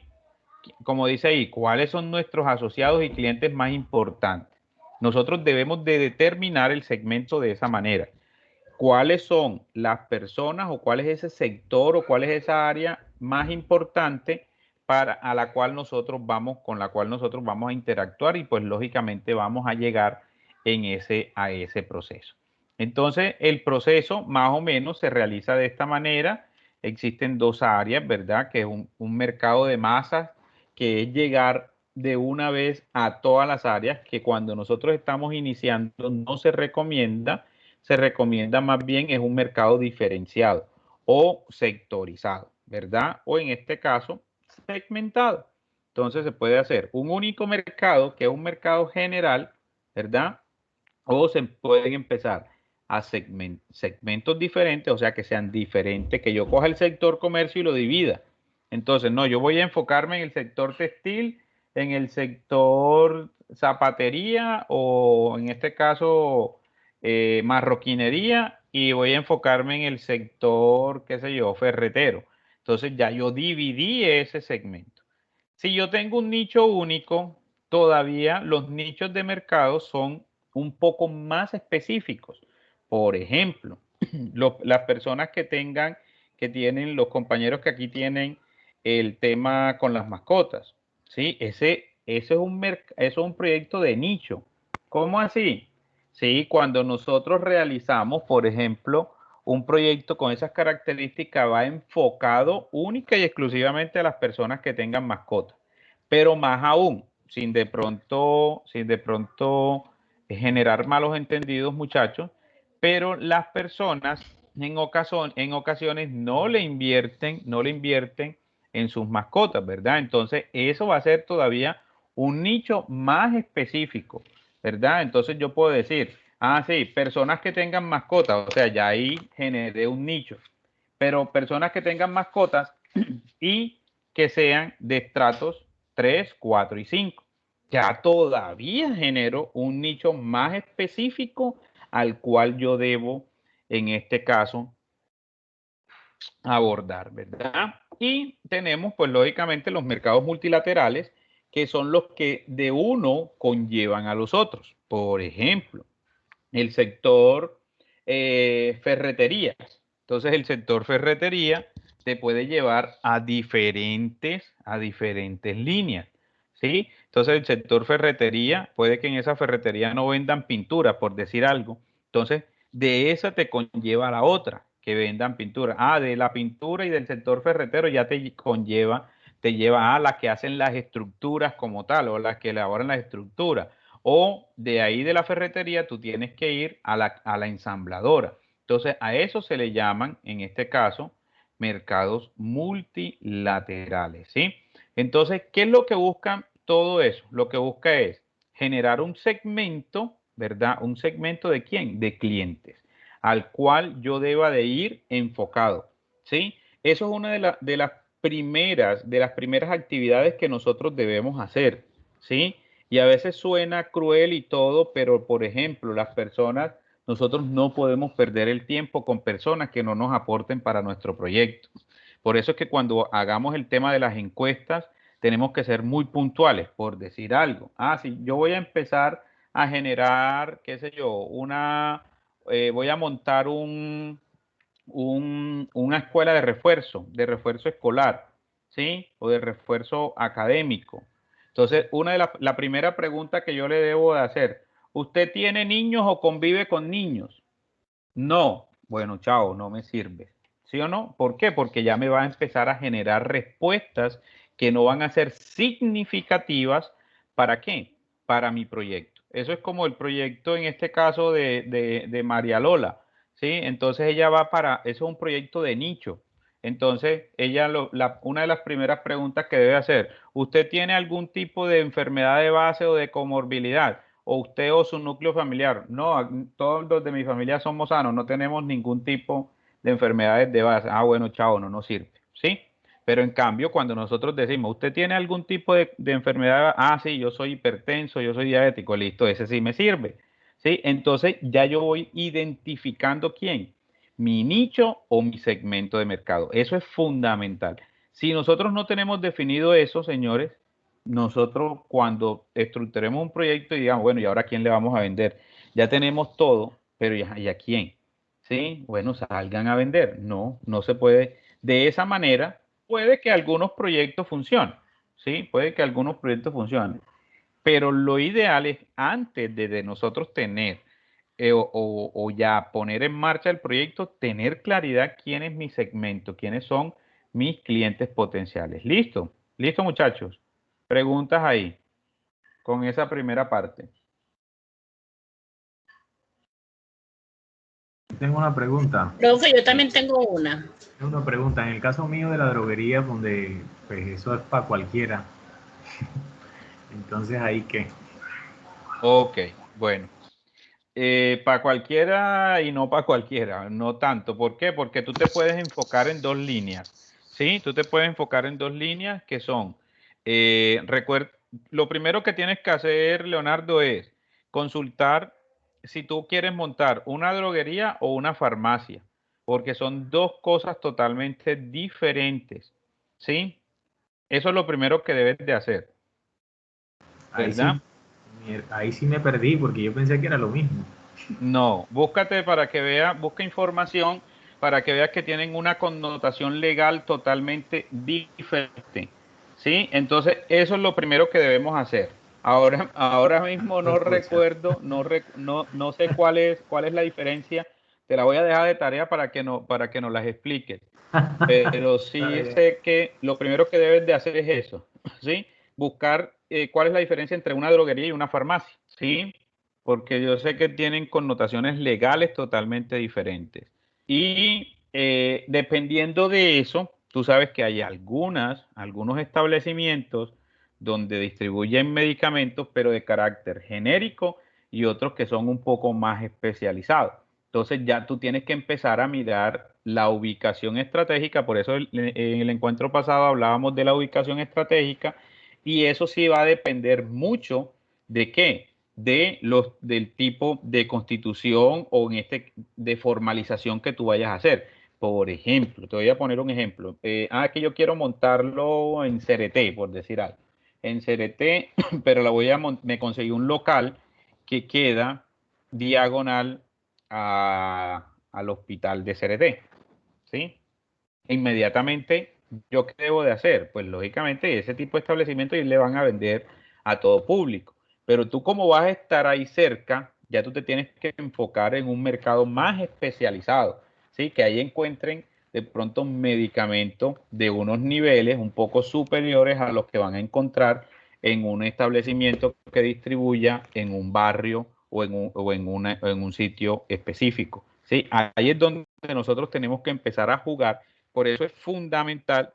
Como dice ahí, ¿cuáles son nuestros asociados y clientes más importantes? Nosotros debemos de determinar el segmento de esa manera. ¿Cuáles son las personas o cuál es ese sector o cuál es esa área más importante con la cual nosotros vamos a interactuar y pues lógicamente vamos a llegar a ese proceso? Entonces, el proceso más o menos se realiza de esta manera. Existen dos áreas, ¿verdad? Que es un mercado de masas, que es llegar de una vez a todas las áreas, que cuando nosotros estamos iniciando no se recomienda más bien es un mercado diferenciado o sectorizado, ¿verdad? O en este caso, segmentado. Entonces se puede hacer un único mercado, que es un mercado general, ¿verdad? O se pueden empezar a segmentos diferentes, o sea, que sean diferentes, que yo coja el sector comercio y lo divida. Entonces, no, yo voy a enfocarme en el sector textil, en el sector zapatería o en este caso marroquinería, y voy a enfocarme en el sector, qué sé yo, ferretero. Entonces ya yo dividí ese segmento. Si yo tengo un nicho único, todavía los nichos de mercado son un poco más específicos. Por ejemplo, las personas que tienen, los compañeros que aquí tienen el tema con las mascotas, ¿sí? Eso es un proyecto de nicho. ¿Cómo así? Sí, cuando nosotros realizamos, por ejemplo, un proyecto con esas características, va enfocado única y exclusivamente a las personas que tengan mascotas, pero más aún, sin de pronto generar malos entendidos, muchachos, pero las personas en ocasiones no le invierten en sus mascotas, ¿verdad? Entonces, eso va a ser todavía un nicho más específico, ¿verdad? Entonces yo puedo decir, sí, personas que tengan mascotas, o sea, ya ahí generé un nicho, pero personas que tengan mascotas y que sean de estratos 3, 4 y 5. Ya todavía genero un nicho más específico al cual yo debo, en este caso, abordar, ¿verdad? Y tenemos, pues, lógicamente, los mercados multilaterales, que son los que de uno conllevan a los otros. Por ejemplo, el sector ferretería. Entonces, el sector ferretería te puede llevar a diferentes líneas, ¿sí? Entonces, el sector ferretería, puede que en esa ferretería no vendan pintura, por decir algo. Entonces, de esa te conlleva a la otra, que vendan pintura. De la pintura y del sector ferretero ya te te lleva a las que hacen las estructuras como tal, o las que elaboran las estructuras. O de ahí de la ferretería tú tienes que ir a la ensambladora. Entonces, a eso se le llaman, en este caso, mercados multilaterales, ¿sí? Entonces, ¿qué es lo que busca todo eso? Lo que busca es generar un segmento, ¿verdad? ¿Un segmento de quién? De clientes, al cual yo deba de ir enfocado, ¿sí? Eso es una de las primeras actividades que nosotros debemos hacer, ¿sí? Y a veces suena cruel y todo, pero por ejemplo, las personas, nosotros no podemos perder el tiempo con personas que no nos aporten para nuestro proyecto. Por eso es que cuando hagamos el tema de las encuestas, tenemos que ser muy puntuales, por decir algo. Si yo voy a empezar a generar, qué sé yo, voy a montar una escuela de refuerzo escolar, ¿sí? O de refuerzo académico. Entonces, la primera pregunta que yo le debo de hacer, ¿usted tiene niños o convive con niños? No. Bueno, chao, no me sirve. ¿Sí o no? ¿Por qué? Porque ya me va a empezar a generar respuestas que no van a ser significativas. ¿Para qué? Para mi proyecto. Eso es como el proyecto en este caso de María Lola, ¿sí? Entonces ella va eso es un proyecto de nicho. Entonces, una de las primeras preguntas que debe hacer, ¿usted tiene algún tipo de enfermedad de base o de comorbilidad? ¿O usted o su núcleo familiar? No, todos los de mi familia somos sanos, no tenemos ningún tipo de enfermedades de base. Bueno, chao, no nos sirve, ¿sí? Pero en cambio, cuando nosotros decimos, ¿usted tiene algún tipo de enfermedad? Sí, yo soy hipertenso, yo soy diabético, listo, ese sí me sirve, ¿sí? Entonces ya yo voy identificando quién, mi nicho o mi segmento de mercado. Eso es fundamental. Si nosotros no tenemos definido eso, señores, nosotros cuando estructuremos un proyecto y digamos, bueno, ¿y ahora a quién le vamos a vender? Ya tenemos todo, pero ¿y a quién? ¿Sí? Bueno, salgan a vender. No, no se puede. De esa manera, puede que algunos proyectos funcionen, ¿sí? Puede que algunos proyectos funcionen. Pero lo ideal es antes de nosotros tener o ya poner en marcha el proyecto, tener claridad quién es mi segmento, quiénes son mis clientes potenciales. ¿Listo? ¿Listo, muchachos? Preguntas ahí con esa primera parte. Tengo una pregunta. Profe, yo también tengo una. Tengo una pregunta. En el caso mío de la droguería, donde pues eso es para cualquiera. Entonces, ¿ahí qué? Ok, bueno. Para cualquiera y no para cualquiera, no tanto. ¿Por qué? Porque tú te puedes enfocar en dos líneas, ¿sí? Tú te puedes enfocar en dos líneas que son, lo primero que tienes que hacer, Leonardo, es consultar si tú quieres montar una droguería o una farmacia, porque son dos cosas totalmente diferentes, ¿sí? Eso es lo primero que debes de hacer, ¿verdad? Ahí sí me perdí porque yo pensé que era lo mismo. No, búscate para que veas, busca información para que veas que tienen una connotación legal totalmente diferente. ¿Sí? Entonces, eso es lo primero que debemos hacer. Ahora mismo no recuerdo, no sé cuál es la diferencia. Te la voy a dejar de tarea para que nos las expliques. Pero sí sé que lo primero que debes de hacer es eso, ¿sí? Buscar cuál es la diferencia entre una droguería y una farmacia, ¿sí? Porque yo sé que tienen connotaciones legales totalmente diferentes. Y dependiendo de eso, tú sabes que hay algunos establecimientos donde distribuyen medicamentos, pero de carácter genérico y otros que son un poco más especializados. Entonces ya tú tienes que empezar a mirar la ubicación estratégica, por eso en el encuentro pasado hablábamos de la ubicación estratégica y eso sí va a depender mucho de qué, del tipo de constitución o de formalización que tú vayas a hacer. Por ejemplo, te voy a poner un ejemplo. Que yo quiero montarlo en CRT, por decir algo. En CRT, pero me conseguí un local que queda diagonal al hospital de CRT, ¿sí? Inmediatamente, ¿yo qué debo de hacer? Pues lógicamente ese tipo de establecimientos le van a vender a todo público. Pero tú como vas a estar ahí cerca, ya tú te tienes que enfocar en un mercado más especializado, ¿sí? Que ahí encuentren de pronto medicamento de unos niveles un poco superiores a los que van a encontrar en un establecimiento que distribuya en un barrio o en un sitio específico. ¿Sí? Ahí es donde nosotros tenemos que empezar a jugar. Por eso es fundamental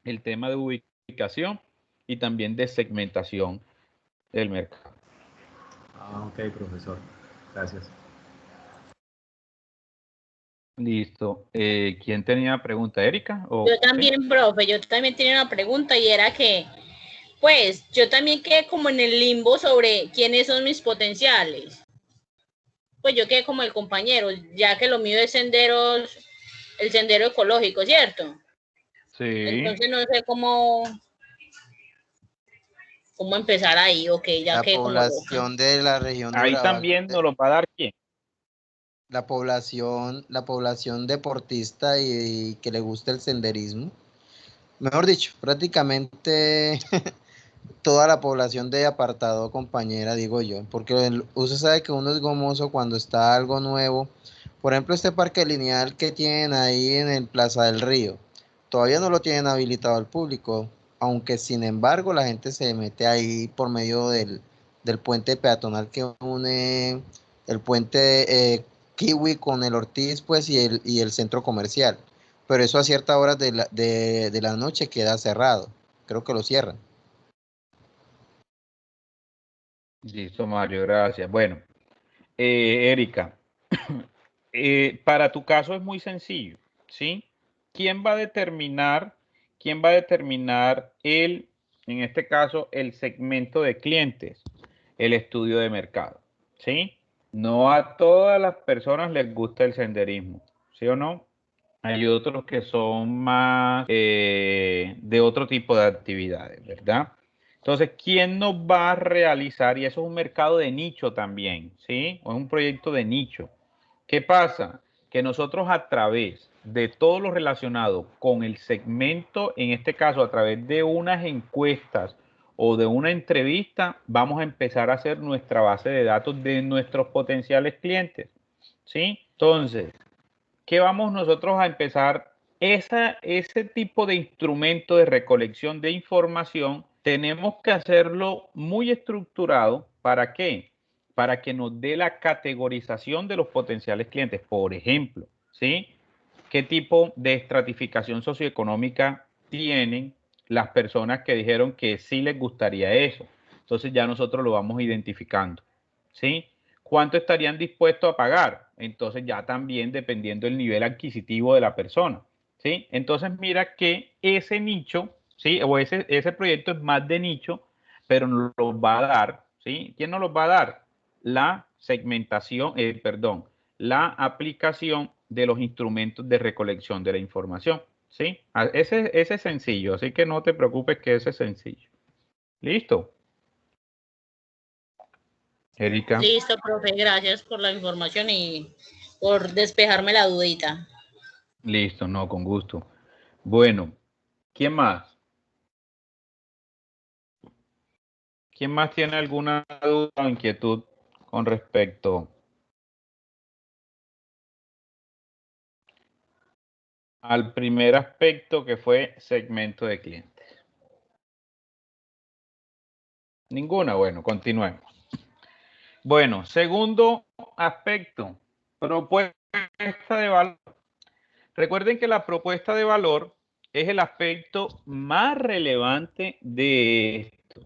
el tema de ubicación y también de segmentación del mercado. Ah, ok, profesor. Gracias. Listo. ¿Quién tenía pregunta? ¿Erika? Yo también, profe, yo también tenía una pregunta y era que, pues, yo también quedé como en el limbo sobre quiénes son mis potenciales. Pues yo quedé como el compañero, ya que lo mío es senderos, el sendero ecológico, ¿cierto? Sí. Entonces no sé cómo empezar ahí, ok, ya La que como población de la región de Ahí Urabá, también nos lo va a dar quién. la población deportista y que le gusta el senderismo. Mejor dicho, prácticamente toda la población de apartado, compañera, digo yo, porque usted sabe que uno es gomoso cuando está algo nuevo. Por ejemplo, este parque lineal que tienen ahí en el Plaza del Río, todavía no lo tienen habilitado al público, aunque sin embargo la gente se mete ahí por medio del puente peatonal que une el puente Kiwi con el Ortiz, pues, y el centro comercial. Pero eso a ciertas horas de la noche queda cerrado. Creo que lo cierran. Listo, Mario, gracias. Bueno, Erika, para tu caso es muy sencillo, ¿sí? ¿Quién va a determinar en este caso, el segmento de clientes? El estudio de mercado, ¿sí? No a todas las personas les gusta el senderismo, ¿sí o no? Hay otros que son más de otro tipo de actividades, ¿verdad? Entonces, ¿quién nos va a realizar? Y eso es un mercado de nicho también, ¿sí? O es un proyecto de nicho. ¿Qué pasa? Que nosotros a través de todo lo relacionado con el segmento, en este caso a través de unas encuestas o de una entrevista, vamos a empezar a hacer nuestra base de datos de nuestros potenciales clientes, ¿sí? Entonces, ¿qué vamos nosotros a empezar? Ese tipo de instrumento de recolección de información tenemos que hacerlo muy estructurado. ¿Para qué? Para que nos dé la categorización de los potenciales clientes. Por ejemplo, ¿sí? ¿Qué tipo de estratificación socioeconómica tienen las personas que dijeron que sí les gustaría eso? Entonces ya nosotros lo vamos identificando, ¿sí? ¿Cuánto estarían dispuestos a pagar? Entonces ya también dependiendo del nivel adquisitivo de la persona, ¿sí? Entonces mira que ese nicho, ¿sí? O ese proyecto es más de nicho, pero nos lo va a dar, ¿sí? ¿Quién nos lo va a dar? La segmentación, perdón, la aplicación de los instrumentos de recolección de la información, ¿sí? Ese es sencillo, así que no te preocupes que ese es sencillo. ¿Listo? Erika. Listo, profe, gracias por la información y por despejarme la dudita. Listo, no, con gusto. Bueno, ¿quién más? ¿Quién más tiene alguna duda o inquietud con respecto al primer aspecto que fue segmento de clientes? Ninguna, bueno, continuemos. Bueno, segundo aspecto, propuesta de valor. Recuerden que la propuesta de valor es el aspecto más relevante de esto,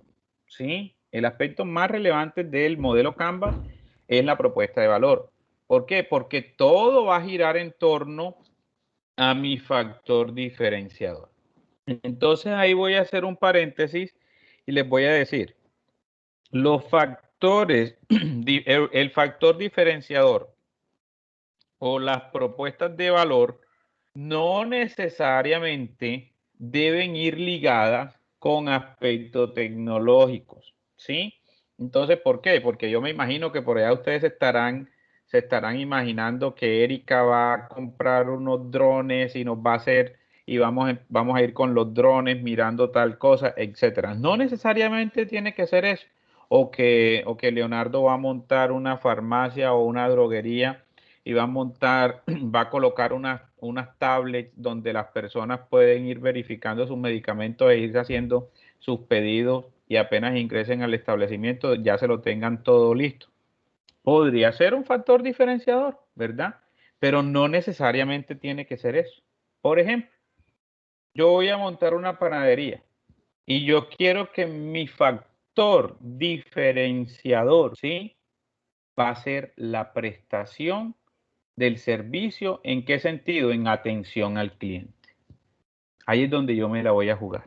¿sí? El aspecto más relevante del modelo Canvas es la propuesta de valor. ¿Por qué? Porque todo va a girar en torno a mi factor diferenciador. Entonces ahí voy a hacer un paréntesis y les voy a decir, los factores, el factor diferenciador o las propuestas de valor no necesariamente deben ir ligadas con aspectos tecnológicos, ¿sí? Entonces, ¿por qué? Porque yo me imagino que por allá ustedes se estarán imaginando que Erika va a comprar unos drones y nos va a hacer, y vamos a ir con los drones mirando tal cosa, etcétera. No necesariamente tiene que ser eso, o que Leonardo va a montar una farmacia o una droguería y va a colocar unas tablets donde las personas pueden ir verificando sus medicamentos e ir haciendo sus pedidos y apenas ingresen al establecimiento ya se lo tengan todo listo. Podría ser un factor diferenciador, ¿verdad? Pero no necesariamente tiene que ser eso. Por ejemplo, yo voy a montar una panadería y yo quiero que mi factor diferenciador, ¿sí? Va a ser la prestación del servicio. ¿En qué sentido? En atención al cliente. Ahí es donde yo me la voy a jugar.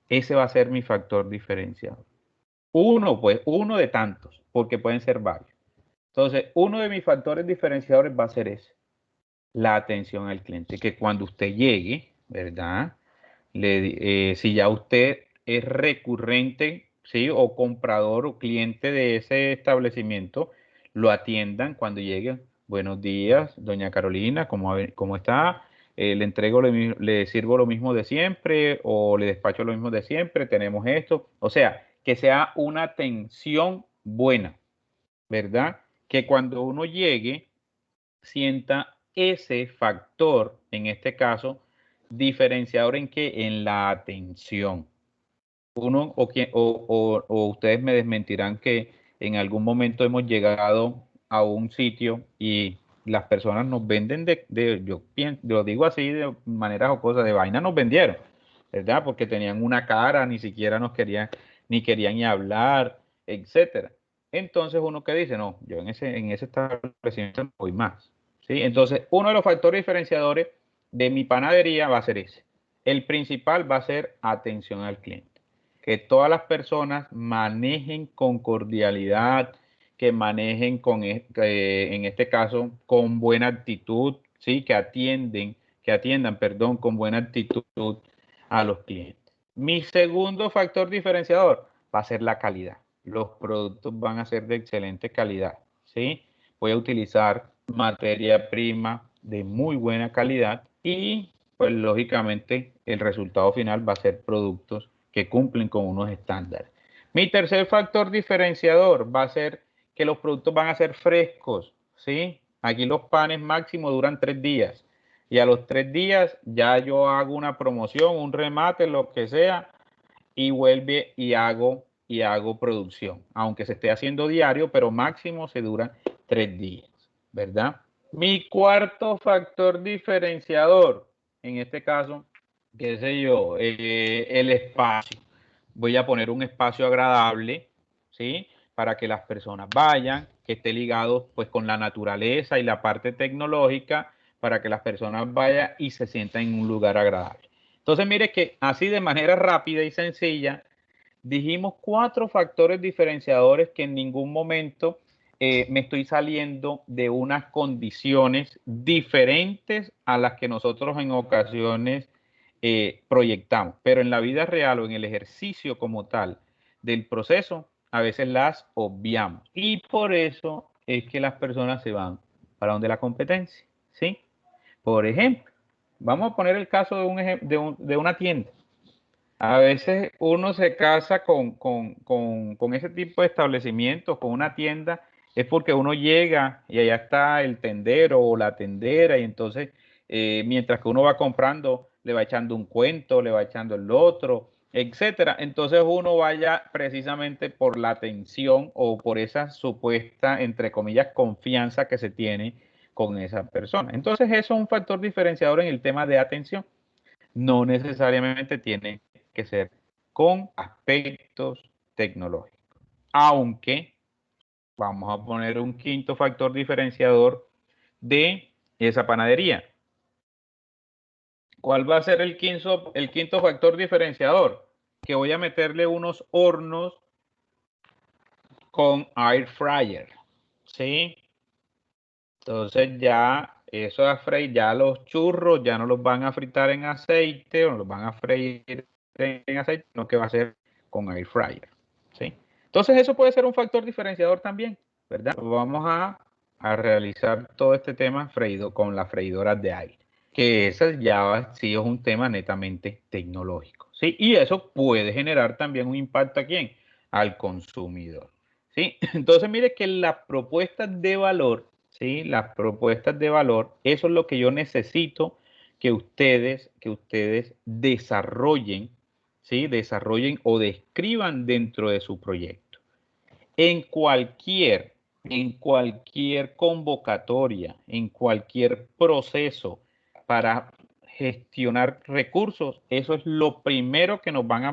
Ese va a ser mi factor diferenciador. Uno de tantos, porque pueden ser varios. Entonces, uno de mis factores diferenciadores va a ser ese, la atención al cliente, que cuando usted llegue, ¿verdad? Si ya usted es recurrente, ¿sí? O comprador o cliente de ese establecimiento, lo atiendan cuando llegue. Buenos días, doña Carolina, ¿cómo está? Le sirvo lo mismo de siempre o le despacho lo mismo de siempre, tenemos esto. O sea, que sea una atención buena, ¿verdad? Que cuando uno llegue, sienta ese factor, en este caso, diferenciador en qué, en la atención. O ustedes me desmentirán que en algún momento hemos llegado a un sitio y las personas nos venden yo lo digo así de manera jocosa, de vaina nos vendieron, ¿verdad? Porque tenían una cara, ni siquiera nos querían, ni querían ni hablar, etcétera. Entonces uno que dice, no, yo en ese establecimiento no voy más, ¿sí? Entonces uno de los factores diferenciadores de mi panadería va a ser ese. El principal va a ser atención al cliente. Que todas las personas manejen con cordialidad, que manejen en este caso con buena actitud, ¿sí? Que atiendan, perdón, con buena actitud a los clientes. Mi segundo factor diferenciador va a ser la calidad. Los productos van a ser de excelente calidad, ¿sí? Voy a utilizar materia prima de muy buena calidad y, pues, lógicamente, el resultado final va a ser productos que cumplen con unos estándares. Mi tercer factor diferenciador va a ser que los productos van a ser frescos, ¿sí? Aquí los panes máximo duran 3 días y a los 3 días ya yo hago una promoción, un remate, lo que sea, y vuelve y hago producción, aunque se esté haciendo diario, pero máximo se dura 3 días, ¿verdad? Mi cuarto factor diferenciador, en este caso, qué sé yo, el espacio. Voy a poner un espacio agradable, ¿sí? Para que las personas vayan, que esté ligado pues con la naturaleza y la parte tecnológica, para que las personas vayan y se sientan en un lugar agradable. Entonces, mire que así de manera rápida y sencilla, dijimos 4 factores diferenciadores que en ningún momento me estoy saliendo de unas condiciones diferentes a las que nosotros en ocasiones proyectamos, pero en la vida real o en el ejercicio como tal del proceso, a veces las obviamos. Y por eso es que las personas se van para donde la competencia, ¿sí? Por ejemplo, vamos a poner el caso de una tienda. A veces uno se casa con ese tipo de establecimientos, con una tienda, es porque uno llega y allá está el tendero o la tendera y entonces mientras que uno va comprando, le va echando un cuento, le va echando el otro, etcétera. Entonces uno vaya precisamente por la atención o por esa supuesta, entre comillas, confianza que se tiene con esa persona. Entonces eso es un factor diferenciador en el tema de atención. No necesariamente tiene que ser con aspectos tecnológicos. Aunque vamos a poner un quinto factor diferenciador de esa panadería. ¿Cuál va a ser el quinto factor diferenciador? Que voy a meterle unos hornos con air fryer, ¿sí? Entonces ya eso ya los churros ya no los van a fritar en aceite o no los van a freír en aceite, sino que va a ser con air fryer, ¿sí? Entonces eso puede ser un factor diferenciador también, ¿verdad? Vamos a realizar todo este tema con las freidoras de aire, que ese ya sí es un tema netamente tecnológico, ¿sí? Y eso puede generar también un impacto ¿a quién? Al consumidor, ¿sí? Entonces mire que las propuestas de valor, ¿sí? Las propuestas de valor, eso es lo que yo necesito que ustedes desarrollen, ¿sí? Desarrollen o describan dentro de su proyecto. En cualquier convocatoria, en cualquier proceso para gestionar recursos, eso es lo primero que nos van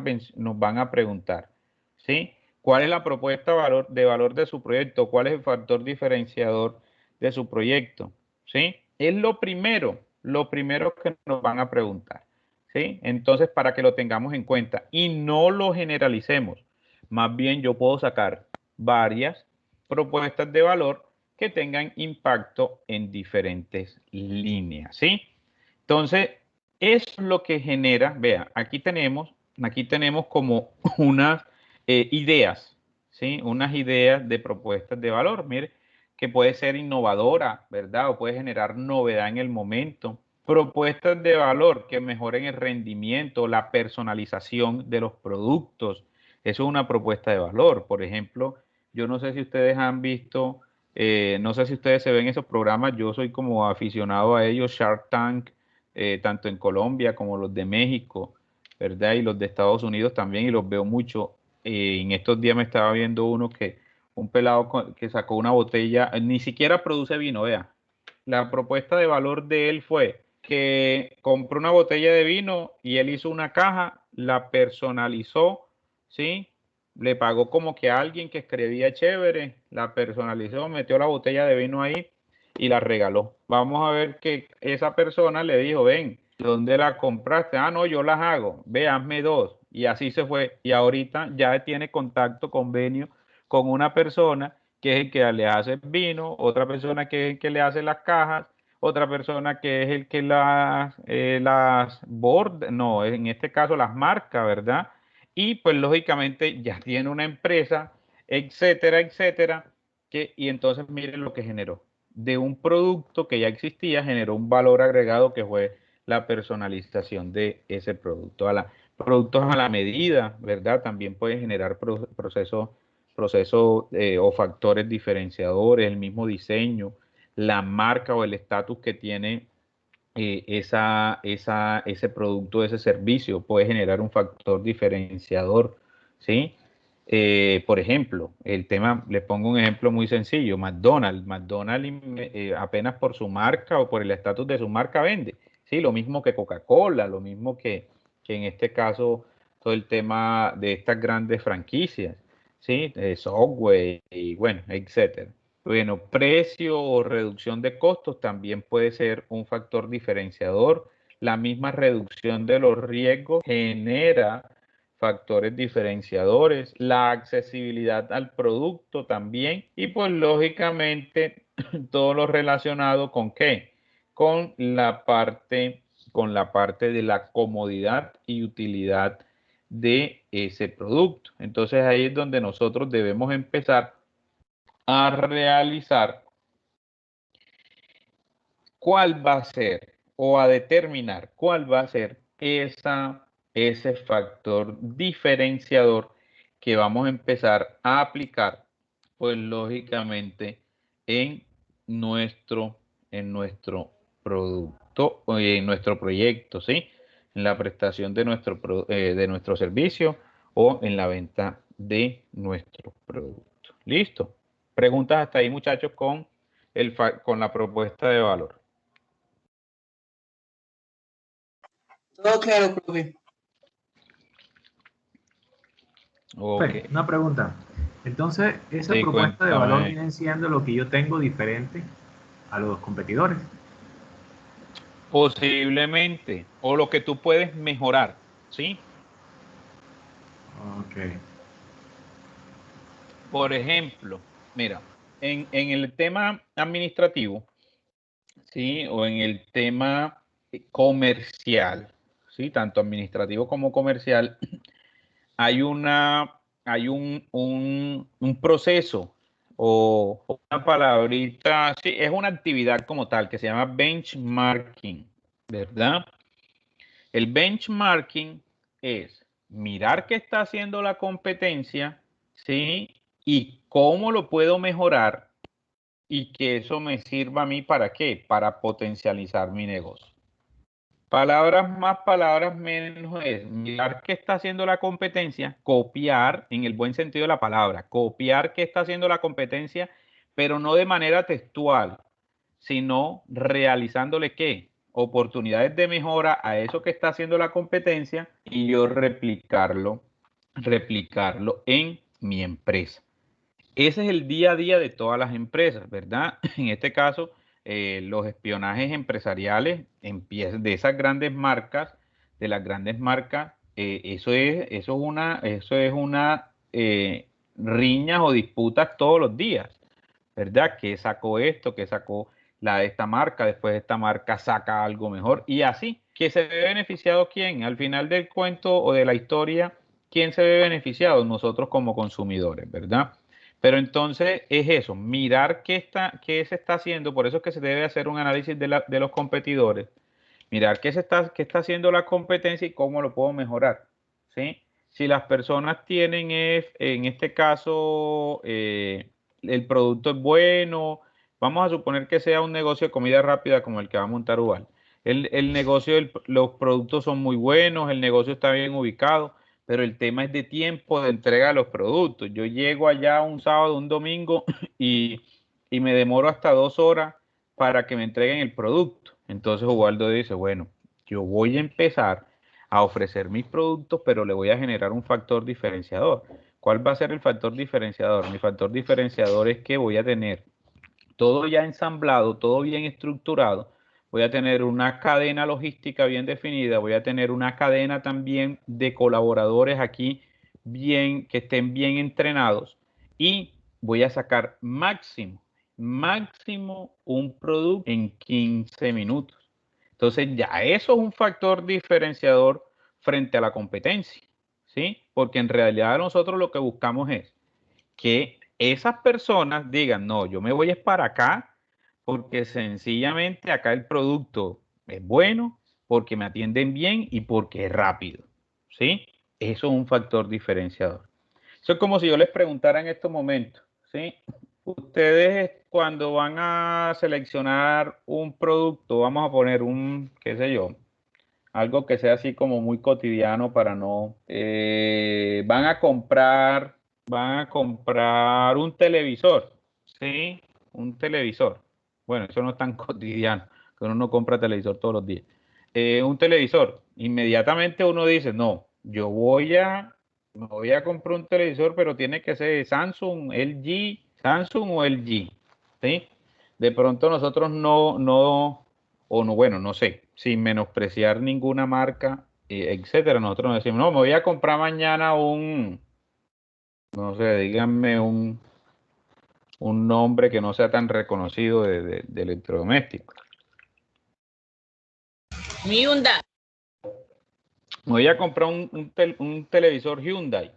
a preguntar, ¿sí? ¿Cuál es la propuesta de valor de su proyecto? ¿Cuál es el factor diferenciador de su proyecto? ¿Sí? Es lo primero que nos van a preguntar, ¿sí? Entonces, para que lo tengamos en cuenta y no lo generalicemos, más bien yo puedo sacar varias propuestas de valor que tengan impacto en diferentes líneas, ¿sí? Entonces, eso es lo que genera, vea, aquí tenemos como unas ideas, ¿sí? Unas ideas de propuestas de valor, mire, que puede ser innovadora, ¿verdad? O puede generar novedad en el momento. Propuestas de valor que mejoren el rendimiento, la personalización de los productos. Eso es una propuesta de valor. Por ejemplo, yo no sé si ustedes han visto, no sé si ustedes se ven esos programas, yo soy como aficionado a ellos, Shark Tank, tanto en Colombia como los de México, ¿verdad? Y los de Estados Unidos también, y los veo mucho. En estos días me estaba viendo uno un pelado que sacó una botella, ni siquiera produce vino, vea. La propuesta de valor de él fue que compró una botella de vino y él hizo una caja, la personalizó, ¿sí? Le pagó como que a alguien que escribía chévere, la personalizó, metió la botella de vino ahí y la regaló. Vamos a ver que esa persona le dijo, ven, ¿dónde la compraste? Ah, no, yo las hago, ve, hazme dos. Y así se fue. Y ahorita ya tiene contacto, convenio con una persona que es el que le hace vino, otra persona que es el que le hace las cajas, otra persona que es el que las borda, no, en este caso las marca, ¿verdad? Y pues lógicamente ya tiene una empresa, etcétera, etcétera, y entonces miren lo que generó. De un producto que ya existía, generó un valor agregado que fue la personalización de ese producto. Productos a la medida, ¿verdad? También puede generar procesos o factores diferenciadores, el mismo diseño, la marca o el estatus que tiene ese producto, ese servicio, puede generar un factor diferenciador, ¿sí? Por ejemplo, le pongo un ejemplo muy sencillo, McDonald's apenas por su marca o por el estatus de su marca vende, ¿sí? Lo mismo que Coca-Cola, lo mismo que en este caso todo el tema de estas grandes franquicias, ¿sí? Subway y bueno, etcétera. Bueno, precio o reducción de costos también puede ser un factor diferenciador. La misma reducción de los riesgos genera factores diferenciadores. La accesibilidad al producto también. Y pues lógicamente todo lo relacionado con ¿qué? Con la parte de la comodidad y utilidad de ese producto. Entonces ahí es donde nosotros debemos empezar a realizar cuál va a ser o a determinar cuál va a ser ese factor diferenciador que vamos a empezar a aplicar, pues lógicamente en nuestro producto o en nuestro proyecto, ¿sí? En la prestación de nuestro servicio o en la venta de nuestro producto. ¿Listo? Preguntas hasta ahí, muchachos, con la propuesta de valor. Todo claro, profe. Okay. Una pregunta. Entonces, esa Sí, propuesta de valor cuéntame. viene siendo lo que yo tengo diferente a los competidores. Posiblemente, o lo que tú puedes mejorar, ¿sí? Ok. Por ejemplo, mira, en el tema administrativo, ¿sí? O en el tema comercial, ¿sí? Tanto administrativo como comercial, hay un proceso o una palabrita, sí, es una actividad como tal que se llama benchmarking, ¿verdad? El benchmarking es mirar qué está haciendo la competencia, ¿sí? Y cómo lo puedo mejorar y que eso me sirva a mí para qué, para potencializar mi negocio. Palabras más, palabras menos es mirar qué está haciendo la competencia, copiar en el buen sentido de la palabra, copiar qué está haciendo la competencia, pero no de manera textual, sino realizándole qué, oportunidades de mejora a eso que está haciendo la competencia y yo replicarlo en mi empresa. Ese es el día a día de todas las empresas, ¿verdad? En este caso, los espionajes empresariales de esas grandes marcas, de las grandes marcas, eso es una riñas o disputas todos los días, ¿verdad? ¿Qué sacó esto? ¿Qué sacó la de esta marca? Después esta marca saca algo mejor y así. ¿Que se ve beneficiado quién? Al final del cuento o de la historia, ¿quién se ve beneficiado? Nosotros como consumidores, ¿verdad? Pero entonces es eso, mirar qué se está haciendo, por eso es que se debe hacer un análisis de los competidores, mirar qué está haciendo la competencia y cómo lo puedo mejorar, ¿sí? Si las personas tienen, en este caso, el producto es bueno, vamos a suponer que sea un negocio de comida rápida como el que va a montar Ubal. El negocio, los productos son muy buenos, el negocio está bien ubicado, pero el tema es de tiempo de entrega de los productos. Yo llego allá un sábado, un domingo y me demoro hasta 2 horas para que me entreguen el producto. Entonces Ubaldo dice, bueno, yo voy a empezar a ofrecer mis productos, pero le voy a generar un factor diferenciador. ¿Cuál va a ser el factor diferenciador? Mi factor diferenciador es que voy a tener todo ya ensamblado, todo bien estructurado, voy a tener una cadena logística bien definida, voy a tener una cadena también de colaboradores aquí bien, que estén bien entrenados y voy a sacar máximo un producto en 15 minutos. Entonces ya eso es un factor diferenciador frente a la competencia, ¿sí? Porque en realidad nosotros lo que buscamos es que esas personas digan, no, yo me voy es para acá porque sencillamente acá el producto es bueno, porque me atienden bien y porque es rápido, ¿sí? Eso es un factor diferenciador. Eso es como si yo les preguntara en estos momentos, ¿sí? Ustedes cuando van a seleccionar un producto, vamos a poner un, qué sé yo, algo que sea así como muy cotidiano para no, van a comprar un televisor, ¿sí? Un televisor. Bueno, eso no es tan cotidiano, que uno no compra televisor todos los días. Un televisor, inmediatamente uno dice, no, me voy a comprar un televisor, pero tiene que ser Samsung, LG, Samsung o LG, ¿sí? De pronto nosotros o no, bueno, no sé, sin menospreciar ninguna marca, etcétera, nosotros nos decimos, no, me voy a comprar mañana no sé, díganme un nombre que no sea tan reconocido de electrodoméstico. Hyundai. Me voy a comprar un televisor Hyundai.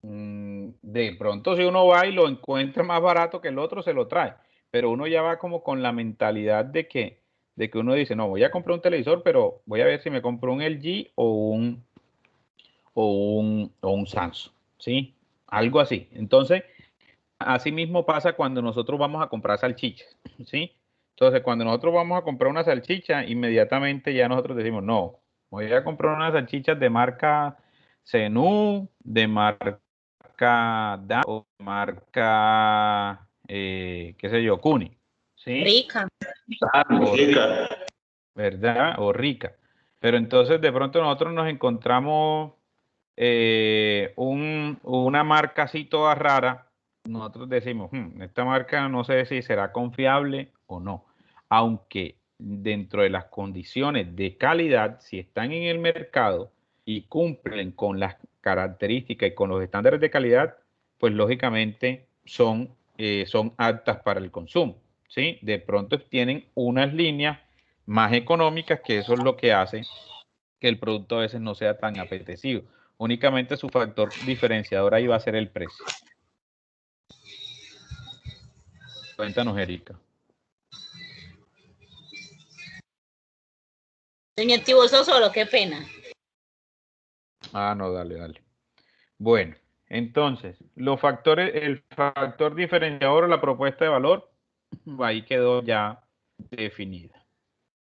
De pronto si uno va y lo encuentra más barato que el otro, se lo trae. Pero uno ya va como con la mentalidad de que uno dice, no, voy a comprar un televisor, pero voy a ver si me compro un LG o un Samsung, ¿sí? Algo así. Entonces, así mismo pasa cuando nosotros vamos a comprar salchichas, ¿sí? Entonces, cuando nosotros vamos a comprar una salchicha, inmediatamente ya nosotros decimos, no, voy a comprar unas salchichas de marca Zenú, de marca o de marca, qué sé yo, Cuni, ¿sí? Rica. Rica. ¿Verdad? O Rica. Pero entonces de pronto nosotros nos encontramos una marca así toda rara, nosotros decimos, esta marca no sé si será confiable o no, aunque dentro de las condiciones de calidad, si están en el mercado y cumplen con las características y con los estándares de calidad, pues lógicamente son aptas para el consumo, ¿sí? De pronto tienen unas líneas más económicas, que eso es lo que hace que el producto a veces no sea tan apetecido. Únicamente su factor diferenciador ahí va a ser el precio. Cuéntanos, Erika. Señor Tiboso solo, qué pena. Ah, no, dale. Bueno, entonces, el factor diferenciador o la propuesta de valor, ahí quedó ya definida.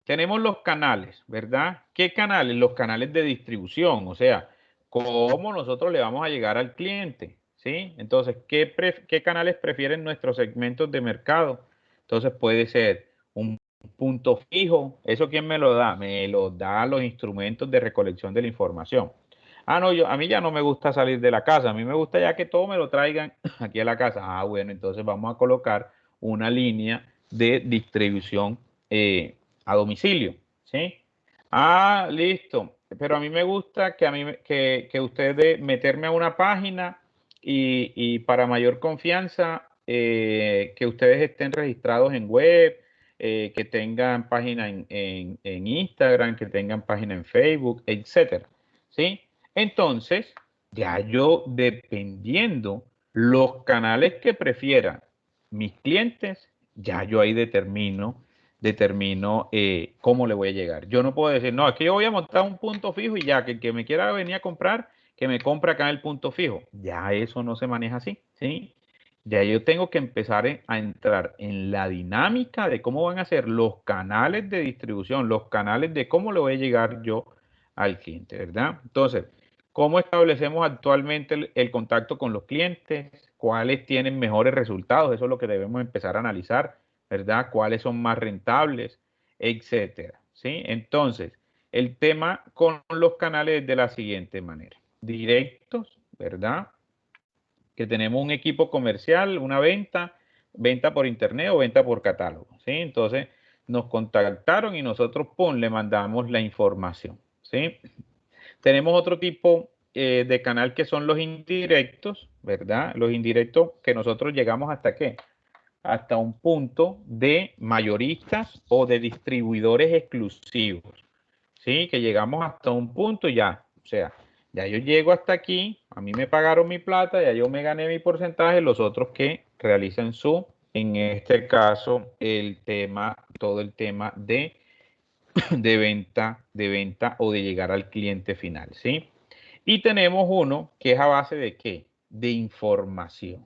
tenemos los canales, ¿verdad? ¿Qué canales? Los canales de distribución, o sea, cómo nosotros le vamos a llegar al cliente, ¿sí? Entonces, ¿qué canales prefieren nuestros segmentos de mercado? Entonces, puede ser un punto fijo. ¿Eso quién me lo da? Me lo da los instrumentos de recolección de la información. Ah, no, a mí ya no me gusta salir de la casa, a mí me gusta ya que todo me lo traigan aquí a la casa. Ah, bueno, entonces vamos a colocar una línea de distribución a domicilio, ¿sí? Ah, listo. Pero a mí me gusta que ustedes meterme a una página y para mayor confianza que ustedes estén registrados en web, que tengan página en Instagram, que tengan página en Facebook, etcétera, ¿sí? Entonces, ya yo dependiendo los canales que prefieran mis clientes, ya yo ahí determino cómo le voy a llegar. Yo no puedo decir, no, es que yo voy a montar un punto fijo y ya, que el que me quiera venir a comprar, que me compre acá en el punto fijo. Ya eso no se maneja así, ¿sí? Ya yo tengo que empezar a entrar en la dinámica de cómo van a ser los canales de distribución, los canales de cómo le voy a llegar yo al cliente, ¿verdad? Entonces, ¿cómo establecemos actualmente el contacto con los clientes? ¿Cuáles tienen mejores resultados? Eso es lo que debemos empezar a analizar, ¿verdad? ¿Cuáles son más rentables? Etcétera, ¿sí? Entonces, el tema con los canales es de la siguiente manera. Directos, ¿verdad? Que tenemos un equipo comercial, una venta por internet o venta por catálogo, ¿sí? Entonces, nos contactaron y nosotros, pum, le mandamos la información, ¿sí? Tenemos otro tipo de canal que son los indirectos, ¿verdad? Los indirectos que nosotros llegamos hasta qué? Hasta un punto de mayoristas o de distribuidores exclusivos, ¿sí? Que llegamos hasta un punto ya, o sea, ya yo llego hasta aquí, a mí me pagaron mi plata, ya yo me gané mi porcentaje, los otros que realizan en este caso, todo el tema de venta o de llegar al cliente final, ¿sí? Y tenemos uno que es a base de ¿qué? De información,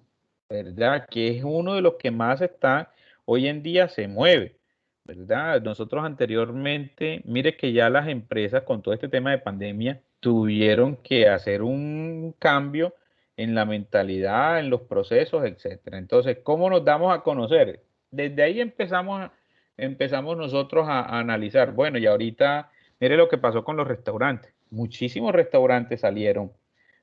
¿verdad? Que es uno de los que más está, hoy en día se mueve, ¿verdad? Nosotros anteriormente, mire que ya las empresas con todo este tema de pandemia tuvieron que hacer un cambio en la mentalidad, en los procesos, etcétera. Entonces, ¿cómo nos damos a conocer? Desde ahí empezamos nosotros a analizar. Bueno, y ahorita, mire lo que pasó con los restaurantes. Muchísimos restaurantes salieron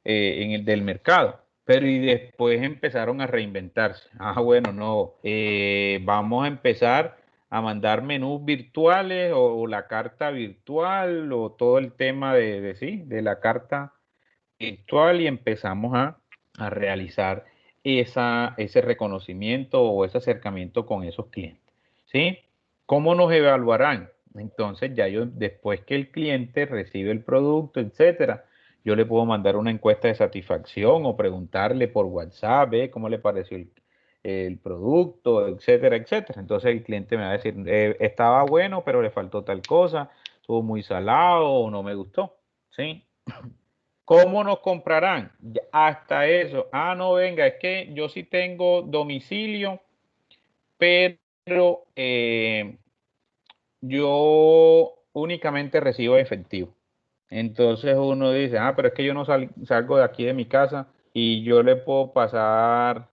del mercado, pero y después empezaron a reinventarse. Ah, bueno, no, vamos a empezar a mandar menús virtuales o la carta virtual o todo el tema de la carta virtual y empezamos a realizar ese reconocimiento o ese acercamiento con esos clientes, ¿sí? ¿Cómo nos evaluarán? Entonces ya yo, después que el cliente recibe el producto, etcétera, yo le puedo mandar una encuesta de satisfacción o preguntarle por WhatsApp, cómo le pareció el producto, etcétera, etcétera. Entonces el cliente me va a decir, estaba bueno, pero le faltó tal cosa, estuvo muy salado o no me gustó, ¿sí? ¿Cómo nos comprarán? Hasta eso. Ah, no, venga, es que yo sí tengo domicilio, pero yo únicamente recibo efectivo. Entonces uno dice, ah, pero es que yo no salgo de aquí de mi casa y yo le puedo pasar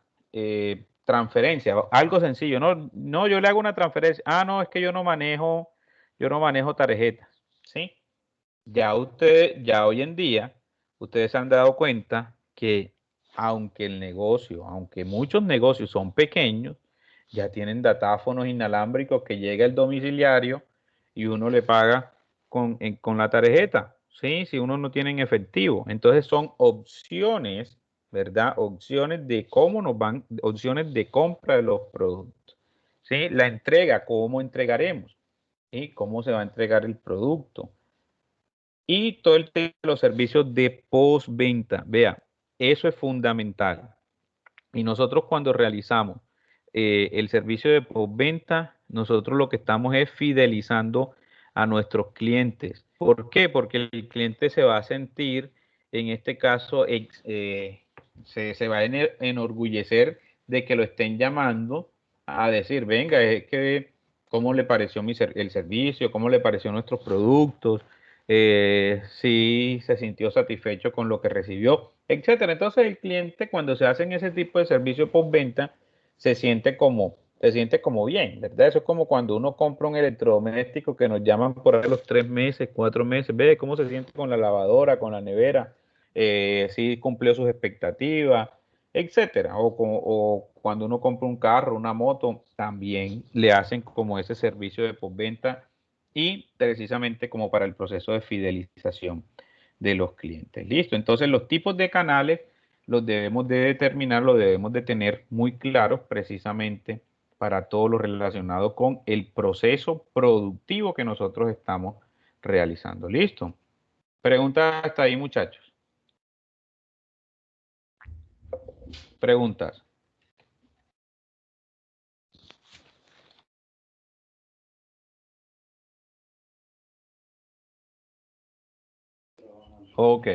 transferencia, algo sencillo. No, no, yo le hago una transferencia. Ah, no, es que yo no manejo tarjetas, ¿sí? Ya hoy en día, ustedes se han dado cuenta que aunque muchos negocios son pequeños, ya tienen datáfonos inalámbricos que llega el domiciliario y uno le paga con la tarjeta, ¿sí? Si uno no tiene en efectivo. Entonces son opciones, ¿verdad? Opciones de opciones de compra de los productos, ¿sí? La entrega, ¿cómo entregaremos? ¿Sí? ¿Cómo se va a entregar el producto? Y todo el tema de los servicios de postventa. Vea, eso es fundamental. Y nosotros cuando realizamos el servicio de postventa, nosotros lo que estamos es fidelizando a nuestros clientes. ¿Por qué? Porque el cliente se va a sentir, en este caso, se va a enorgullecer de que lo estén llamando a decir, venga, es que cómo le pareció el servicio, cómo le pareció nuestros productos, si se sintió satisfecho con lo que recibió, etcétera. Entonces el cliente, cuando se hacen ese tipo de servicio postventa, se siente como bien, ¿verdad? Eso es como cuando uno compra un electrodoméstico que nos llaman por ahí los 3 meses, 4 meses, ve cómo se siente con la lavadora, con la nevera, si cumplió sus expectativas, etcétera. O cuando uno compra un carro, una moto, también le hacen como ese servicio de postventa y precisamente como para el proceso de fidelización de los clientes. Listo. Entonces los tipos de canales los debemos de determinar, los debemos de tener muy claros precisamente para todo lo relacionado con el proceso productivo que nosotros estamos realizando. Listo. Preguntas hasta ahí, muchachos. Preguntas. Ok.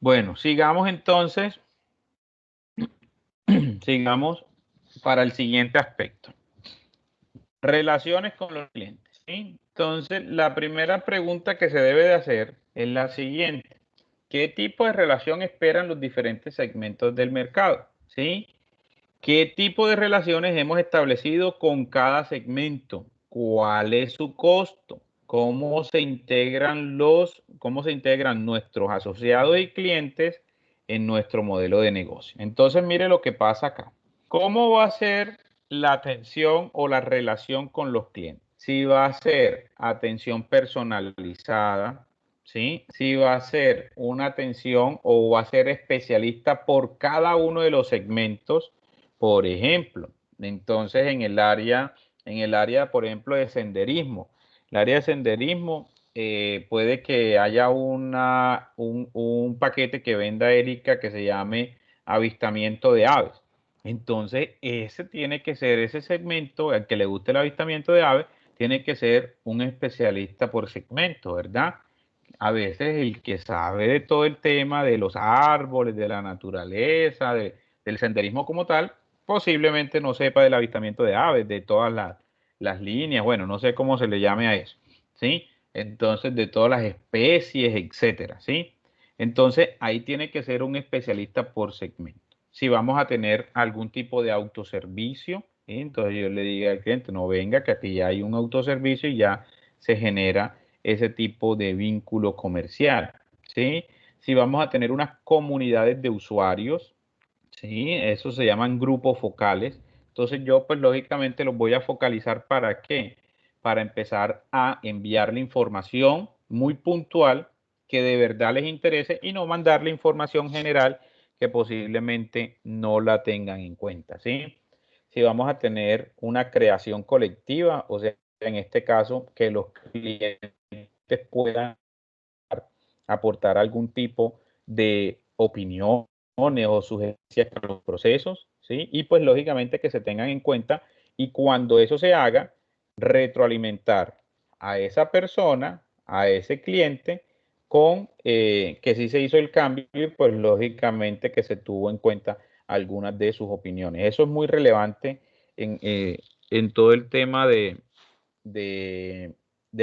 Bueno, sigamos entonces. Sigamos para el siguiente aspecto. Relaciones con los clientes. ¿Sí? Entonces, la primera pregunta que se debe de hacer es la siguiente. ¿Qué tipo de relación esperan los diferentes segmentos del mercado? ¿Sí? ¿Qué tipo de relaciones hemos establecido con cada segmento? ¿Cuál es su costo? ¿Cómo se integran nuestros asociados y clientes en nuestro modelo de negocio? Entonces, mire lo que pasa acá. ¿Cómo va a ser la atención o la relación con los clientes? Si va a ser atención personalizada, ¿sí? Si va a ser una atención o va a ser especialista por cada uno de los segmentos, por ejemplo. Entonces, en el área, por ejemplo, de senderismo, el área de senderismo puede que haya un paquete que venda Erika que se llame avistamiento de aves. Entonces, ese segmento, al que le guste el avistamiento de aves, tiene que ser un especialista por segmento, ¿verdad? A veces el que sabe de todo el tema de los árboles, de la naturaleza, del senderismo como tal, posiblemente no sepa del avistamiento de aves, de todas las líneas, bueno, no sé cómo se le llame a eso, ¿sí? Entonces, de todas las especies, etcétera, ¿sí? Entonces, ahí tiene que ser un especialista por segmento. Si vamos a tener algún tipo de autoservicio, ¿sí? Entonces yo le digo al cliente, no venga, que aquí ya hay un autoservicio y ya se genera ese tipo de vínculo comercial, ¿sí? Si vamos a tener unas comunidades de usuarios, ¿sí? Eso se llaman grupos focales. Entonces yo, pues lógicamente los voy a focalizar ¿para qué? Para empezar a enviarle información muy puntual que de verdad les interese y no mandarle información general que posiblemente no la tengan en cuenta, ¿sí? Si vamos a tener una creación colectiva, o sea, en este caso, que los clientes puedan aportar algún tipo de opinión o sugerencias para los procesos, ¿sí? Y pues lógicamente que se tengan en cuenta y cuando eso se haga, retroalimentar a esa persona, a ese cliente, con que sí se hizo el cambio y pues lógicamente que se tuvo en cuenta algunas de sus opiniones. Eso es muy relevante en todo el tema de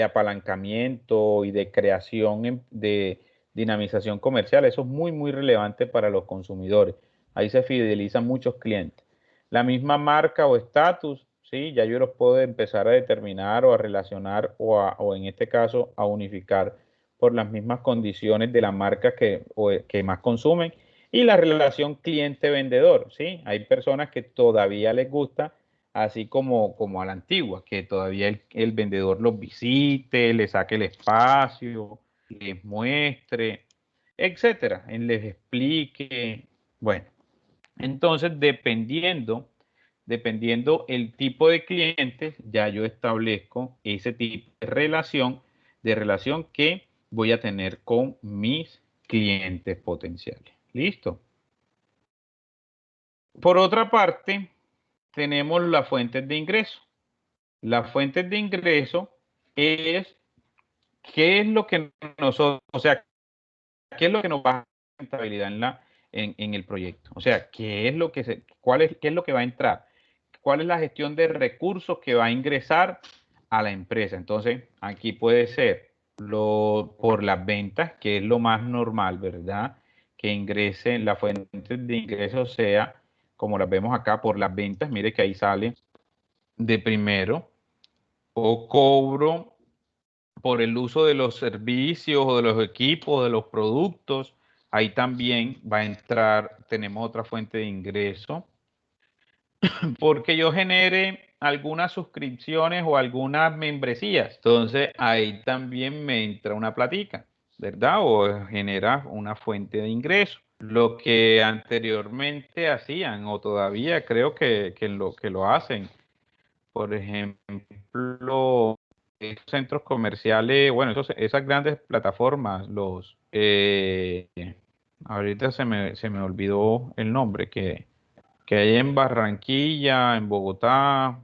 apalancamiento y de creación de dinamización comercial. Eso es muy, muy relevante para los consumidores. Ahí se fidelizan muchos clientes. La misma marca o estatus, ¿sí? Ya yo los puedo empezar a determinar o a relacionar o en este caso a unificar por las mismas condiciones de la marca que más consumen. Y la relación cliente-vendedor, ¿sí? Hay personas que todavía les gusta así como a la antigua, que todavía el vendedor los visite, les saque el espacio, les muestre, etcétera, les explique. Bueno, entonces dependiendo el tipo de clientes, ya yo establezco ese tipo de relación que voy a tener con mis clientes potenciales. ¿Listo? Por otra parte, tenemos las fuentes de ingreso. Las fuentes de ingreso es qué es lo que nosotros, o sea, qué es lo que nos va a dar rentabilidad en el proyecto. O sea, qué es lo que qué es lo que va a entrar, cuál es la gestión de recursos que va a ingresar a la empresa. Entonces, aquí puede ser por las ventas, que es lo más normal, ¿verdad? Que ingresen, la fuente de ingresos sea, como las vemos acá, por las ventas. Mire que ahí sale de primero. O cobro por el uso de los servicios o de los equipos, de los productos. Ahí también va a entrar, tenemos otra fuente de ingreso. Porque yo genere algunas suscripciones o algunas membresías. Entonces ahí también me entra una platica, ¿verdad? O genera una fuente de ingreso. Lo que anteriormente hacían o todavía creo que lo hacen. Por ejemplo, esos centros comerciales, bueno, esas grandes plataformas, ahorita se me olvidó el nombre, que hay en Barranquilla, en Bogotá.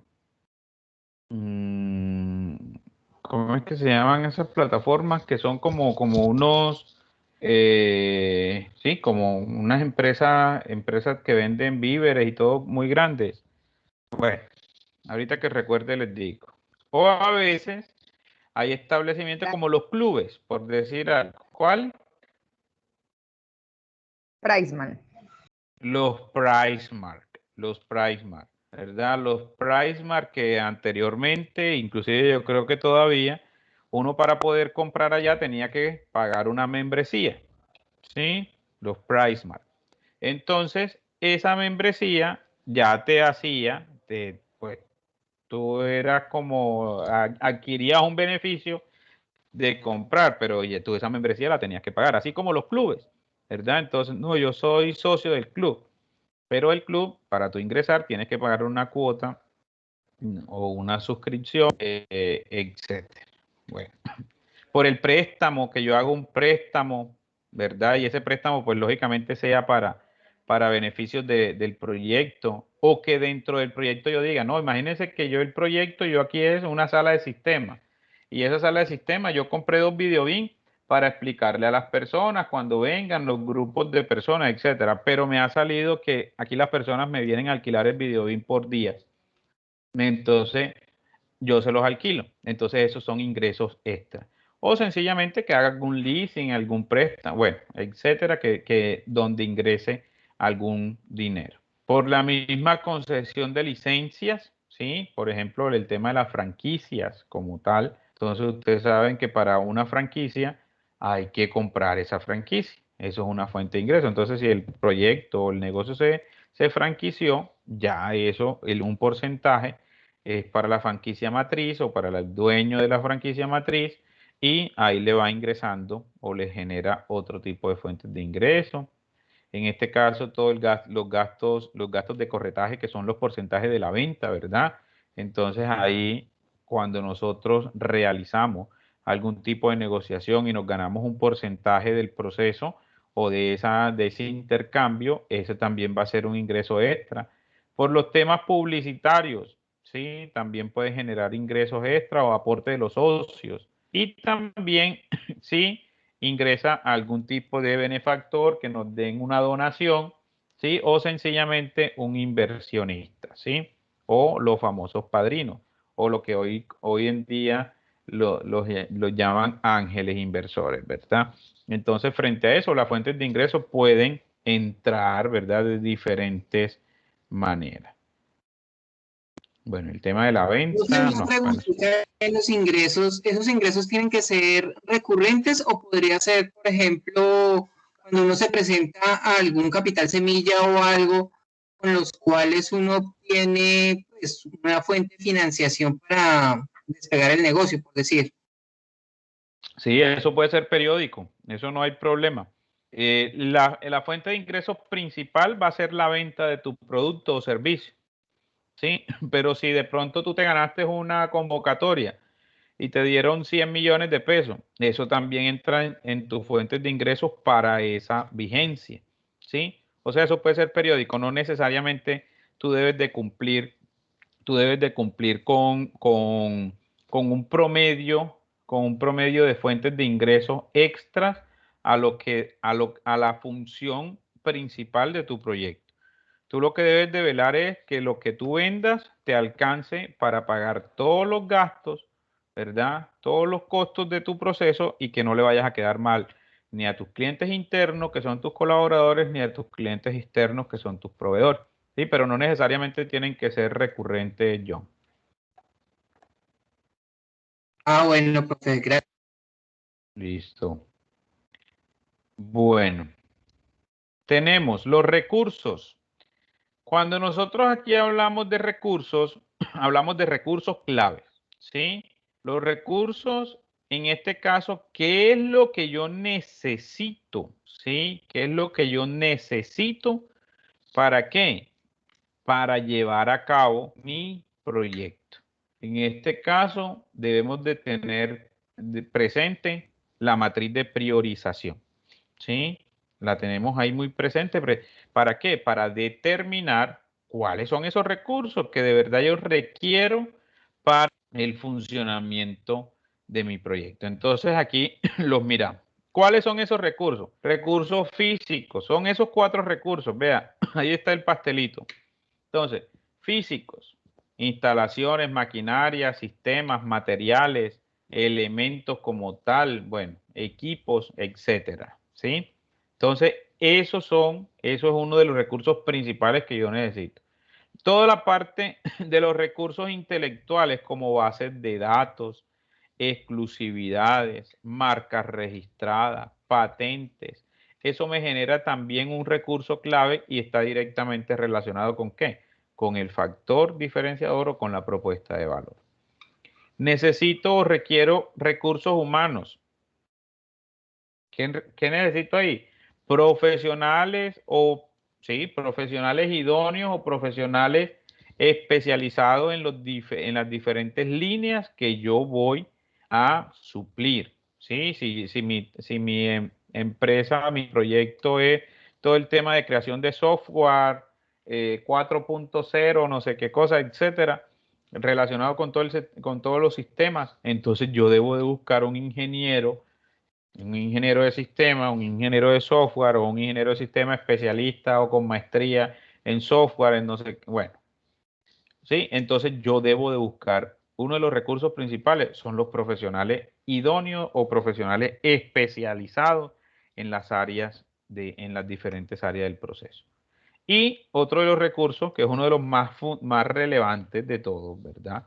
¿Cómo es que se llaman esas plataformas? Que son como unos, sí, como unas empresas que venden víveres y todo muy grandes. Bueno, ahorita que recuerde les digo. O a veces hay establecimientos como los clubes, por decir algo. ¿Cuál? Priceman. Los PriceMart, ¿verdad? Los PriceMart que anteriormente, inclusive yo creo que todavía, uno para poder comprar allá tenía que pagar una membresía, ¿sí? Los PriceMart. Entonces, esa membresía ya te hacía, pues, tú eras como, adquirías un beneficio de comprar, pero oye, tú esa membresía la tenías que pagar, así como los clubes, ¿verdad? Entonces, no, yo soy socio del club, pero el club, para tú ingresar, tienes que pagar una cuota o una suscripción, etcétera. Bueno, por el préstamo, que yo hago un préstamo, ¿verdad? Y ese préstamo, pues lógicamente sea para beneficios del proyecto, o que dentro del proyecto yo diga, no, imagínense que yo el proyecto, yo aquí es una sala de sistema, y esa sala de sistema yo compré 2 videobeams para explicarle a las personas cuando vengan los grupos de personas, etcétera. Pero me ha salido que aquí las personas me vienen a alquilar el videobeam por días. Entonces, yo se los alquilo. Entonces, esos son ingresos extra. O sencillamente que haga algún leasing, algún préstamo, bueno, etcétera, que donde ingrese algún dinero. Por la misma concesión de licencias, ¿sí? Por ejemplo, el tema de las franquicias como tal. Entonces, ustedes saben que para una franquicia hay que comprar esa franquicia. Eso es una fuente de ingreso. Entonces, si el proyecto o el negocio se franquició, ya eso, un porcentaje es para la franquicia matriz o para el dueño de la franquicia matriz, y ahí le va ingresando o le genera otro tipo de fuentes de ingreso. En este caso, los gastos de corretaje, que son los porcentajes de la venta, ¿verdad? Entonces ahí, cuando nosotros realizamos algún tipo de negociación y nos ganamos un porcentaje del proceso o de ese intercambio, ese también va a ser un ingreso extra. Por los temas publicitarios, ¿sí? También puede generar ingresos extra o aporte de los socios. Y también, sí, ingresa algún tipo de benefactor que nos den una donación, ¿sí? O sencillamente un inversionista, ¿sí? O los famosos padrinos, o lo que hoy en día los llaman ángeles inversores, ¿verdad? Entonces, frente a eso, las fuentes de ingresos pueden entrar, ¿verdad? De diferentes maneras. Bueno, el tema de la venta. No, los ingresos, ¿esos ingresos tienen que ser recurrentes o podría ser, por ejemplo, cuando uno se presenta a algún capital semilla o algo con los cuales uno tiene pues, una fuente de financiación para despegar el negocio, por decir? Sí, eso puede ser periódico, eso no hay problema. La fuente de ingresos principal va a ser la venta de tu producto o servicio, ¿sí? Pero si de pronto tú te ganaste una convocatoria y te dieron 100 millones de pesos, eso también entra en tus fuentes de ingresos para esa vigencia, ¿sí? O sea, eso puede ser periódico, no necesariamente tú debes de cumplir con un promedio de fuentes de ingresos extras a la función principal de tu proyecto. Tú lo que debes de velar es que lo que tú vendas te alcance para pagar todos los gastos, ¿verdad? Todos los costos de tu proceso y que no le vayas a quedar mal ni a tus clientes internos, que son tus colaboradores, ni a tus clientes externos, que son tus proveedores. Sí, pero no necesariamente tienen que ser recurrentes, John. Bueno, profe, gracias. Listo. Bueno, tenemos los recursos. Cuando nosotros aquí hablamos de recursos, hablamos de recursos claves, ¿sí? Los recursos, en este caso, ¿qué es lo que yo necesito? ¿Sí? ¿Qué es lo que yo necesito? ¿Para qué? Para llevar a cabo mi proyecto. En este caso, debemos de tener presente la matriz de priorización, ¿sí? La tenemos ahí muy presente. ¿Para qué? Para determinar cuáles son esos recursos que de verdad yo requiero para el funcionamiento de mi proyecto. Entonces aquí los miramos. ¿Cuáles son esos recursos? Recursos físicos. Son esos 4 recursos. Vea, ahí está el pastelito. Entonces, físicos, instalaciones, maquinaria, sistemas, materiales, elementos como tal, bueno, equipos, etcétera, ¿sí? Entonces, eso es uno de los recursos principales que yo necesito. Toda la parte de los recursos intelectuales como bases de datos, exclusividades, marcas registradas, patentes, eso me genera también un recurso clave y está directamente relacionado ¿con qué? Con el factor diferenciador o con la propuesta de valor. Necesito o requiero recursos humanos. ¿Qué necesito ahí? Profesionales o, sí, profesionales idóneos o profesionales especializados en las diferentes líneas que yo voy a suplir. ¿Sí? Si mi empresa, mi proyecto es todo el tema de creación de software 4.0, no sé qué cosa, etcétera, relacionado con todos los sistemas, entonces yo debo de buscar un ingeniero de sistema, un ingeniero de software o un ingeniero de sistema especialista o con maestría en software, en no sé, bueno, ¿sí? Entonces yo debo de buscar, uno de los recursos principales son los profesionales idóneos o profesionales especializados en las áreas en las diferentes áreas del proceso. Y otro de los recursos, que es uno de los más relevantes de todos, ¿verdad?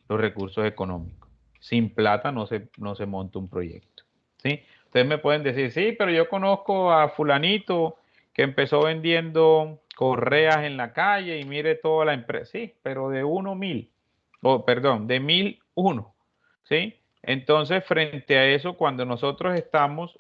Los recursos económicos. Sin plata no se monta un proyecto, ¿sí? Ustedes me pueden decir, sí, pero yo conozco a fulanito que empezó vendiendo correas en la calle y mire toda la empresa. Sí, pero de 1.000, perdón, de 1.001, ¿sí? Entonces, frente a eso, cuando nosotros estamos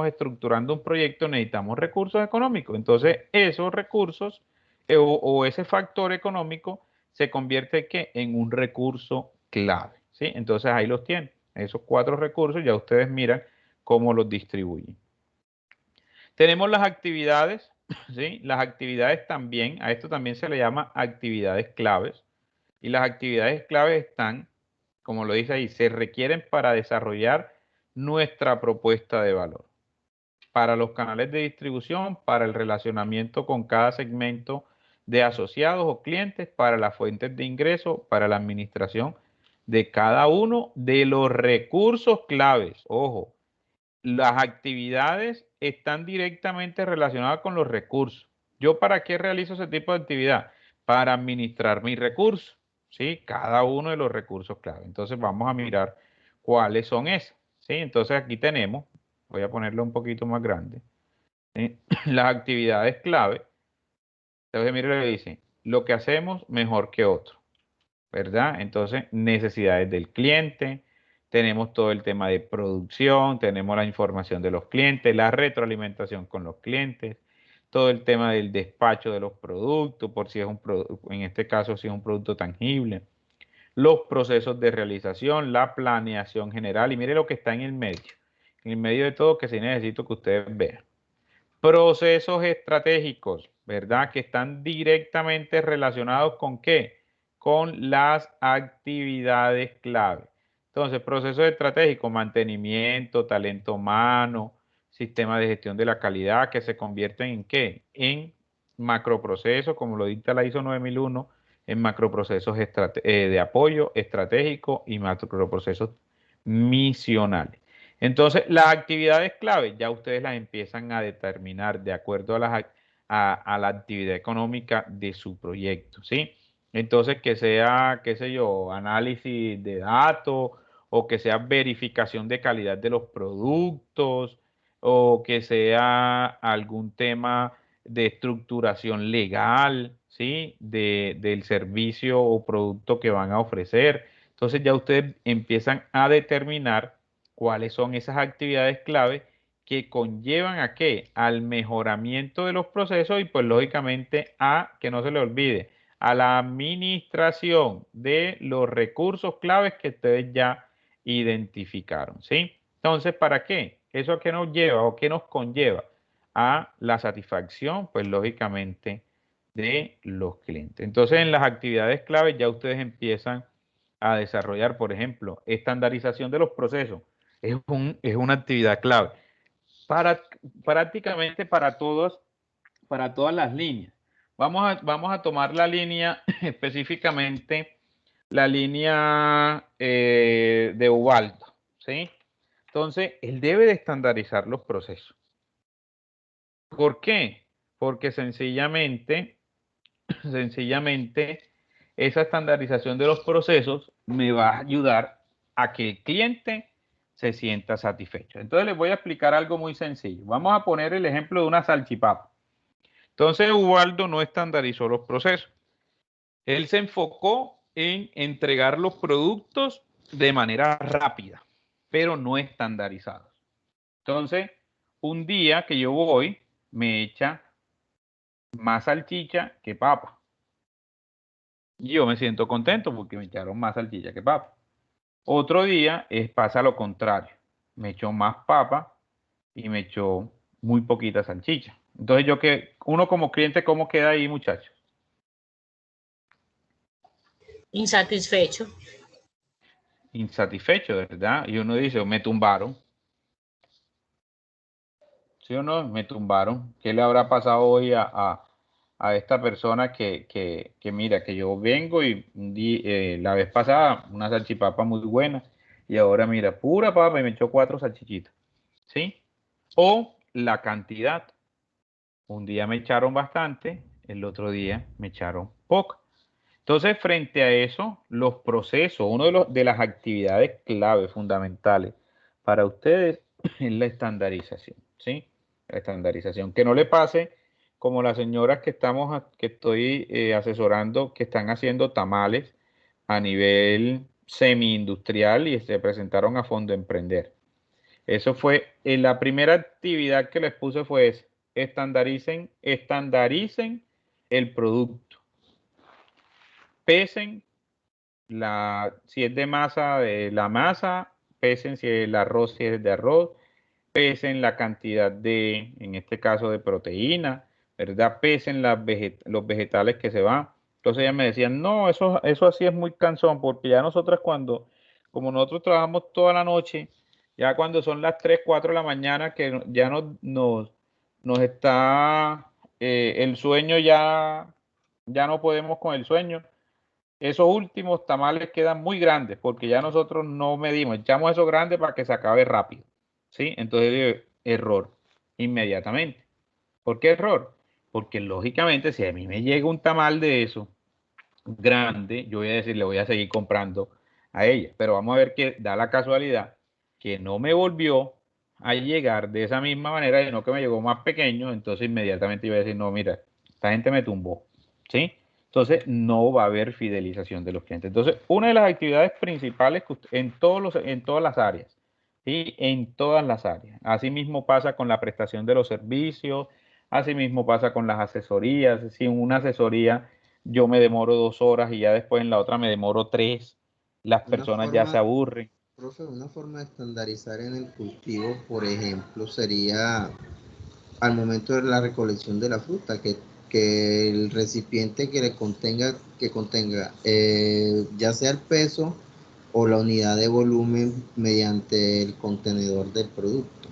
estructurando un proyecto, necesitamos recursos económicos. Entonces, esos recursos o ese factor económico se convierte en un recurso clave, ¿sí? Entonces, ahí los tienen. Esos 4 recursos, ya ustedes miran cómo los distribuyen. Tenemos las actividades, ¿sí? Las actividades también, a esto también se le llama actividades claves. Y las actividades claves están, como lo dice ahí, se requieren para desarrollar nuestra propuesta de valor. Para los canales de distribución, para el relacionamiento con cada segmento de asociados o clientes, para las fuentes de ingreso, para la administración de cada uno de los recursos claves. Ojo, las actividades están directamente relacionadas con los recursos. ¿Yo para qué realizo ese tipo de actividad? Para administrar mis recursos, ¿sí? Cada uno de los recursos clave. Entonces vamos a mirar cuáles son esos, ¿sí? Entonces aquí tenemos, voy a ponerlo un poquito más grande, ¿sí? Las actividades clave. Entonces mire lo que dice, lo que hacemos mejor que otro, ¿verdad? Entonces, necesidades del cliente, tenemos todo el tema de producción, tenemos la información de los clientes, la retroalimentación con los clientes, todo el tema del despacho de los productos, por si es en este caso, si es un producto tangible, los procesos de realización, la planeación general, y mire lo que está en el medio de todo que sí necesito que ustedes vean. Procesos estratégicos, ¿verdad? Que están directamente relacionados con ¿qué? Con las actividades clave. Entonces, procesos estratégicos, mantenimiento, talento humano, sistema de gestión de la calidad, que se convierten en ¿qué? En macroprocesos, como lo dicta la ISO 9001, en macroprocesos de apoyo estratégico y macroprocesos misionales. Entonces, las actividades clave ya ustedes las empiezan a determinar de acuerdo a la actividad económica de su proyecto, ¿sí? Entonces, que sea, qué sé yo, análisis de datos, o que sea verificación de calidad de los productos, o que sea algún tema de estructuración legal, ¿sí? Del servicio o producto que van a ofrecer. Entonces ya ustedes empiezan a determinar cuáles son esas actividades clave que conllevan a qué, al mejoramiento de los procesos y pues lógicamente a, que no se le olvide, a la administración de los recursos claves que ustedes ya identificaron, ¿sí? Entonces, ¿para qué? ¿Eso a qué nos lleva o qué nos conlleva? A la satisfacción, pues lógicamente, de los clientes. Entonces, en las actividades claves ya ustedes empiezan a desarrollar, por ejemplo, estandarización de los procesos. Es una actividad clave prácticamente para todas las líneas. Vamos a tomar la línea específicamente, la línea de Ubaldo, ¿sí? Entonces, él debe de estandarizar los procesos. ¿Por qué? Porque sencillamente, esa estandarización de los procesos me va a ayudar a que el cliente se sienta satisfecho. Entonces, les voy a explicar algo muy sencillo. Vamos a poner el ejemplo de una salchipapa. Entonces, Ubaldo no estandarizó los procesos. Él se enfocó en entregar los productos de manera rápida, pero no estandarizados. Entonces, un día que yo voy, me echa más salchicha que papa. Y yo me siento contento porque me echaron más salchicha que papa. Otro día pasa lo contrario. Me echó más papa y me echó muy poquita salchicha. Entonces, uno como cliente, ¿cómo queda ahí, muchachos? Insatisfecho. Insatisfecho, ¿verdad? Y uno dice, me tumbaron. ¿Sí o no? Me tumbaron. ¿Qué le habrá pasado hoy a esta persona que mira, que yo vengo y la vez pasada una salchipapa muy buena y ahora mira, pura papa y me echó 4 salchichitas, ¿sí? O la cantidad. Un día me echaron bastante, el otro día me echaron poco. Entonces, frente a eso, los procesos, una de las actividades clave fundamentales para ustedes es la estandarización, ¿sí? La estandarización. Que no le pase como las señoras que estoy asesorando, que están haciendo tamales a nivel semi-industrial y se presentaron a Fondo Emprender. Eso fue, la primera actividad que les puse fue esa, estandaricen el producto. Pesen si es de masa, de la masa, pesen si el arroz, si es de arroz, pesen la cantidad en este caso, de proteína, ¿verdad? Pesen los vegetales que se van. Entonces ellas me decían, no, eso así es muy cansón, porque ya nosotras como nosotros trabajamos toda la noche, ya cuando son las 3, 4 de la mañana, que ya nos está el sueño, ya no podemos con el sueño. Esos últimos tamales quedan muy grandes porque ya nosotros no medimos, echamos eso grande para que se acabe rápido, ¿sí? Entonces, error, inmediatamente. ¿Por qué error? Porque lógicamente si a mí me llega un tamal de eso grande, yo voy a decir, le voy a seguir comprando a ella. Pero vamos a ver que da la casualidad que no me volvió a llegar de esa misma manera, sino que me llegó más pequeño, entonces inmediatamente yo voy a decir, no, mira, esta gente me tumbó, ¿sí? Entonces no va a haber fidelización de los clientes. Entonces, una de las actividades principales en todas las áreas, ¿sí? En todas las áreas. Asimismo pasa con la prestación de los servicios, asimismo pasa con las asesorías. Si en una asesoría yo me demoro 2 horas y ya después en la otra me demoro 3, las personas ya se aburren. Profe, una forma de estandarizar en el cultivo, por ejemplo, sería al momento de la recolección de la fruta, que el recipiente que contenga ya sea el peso o la unidad de volumen mediante el contenedor del producto.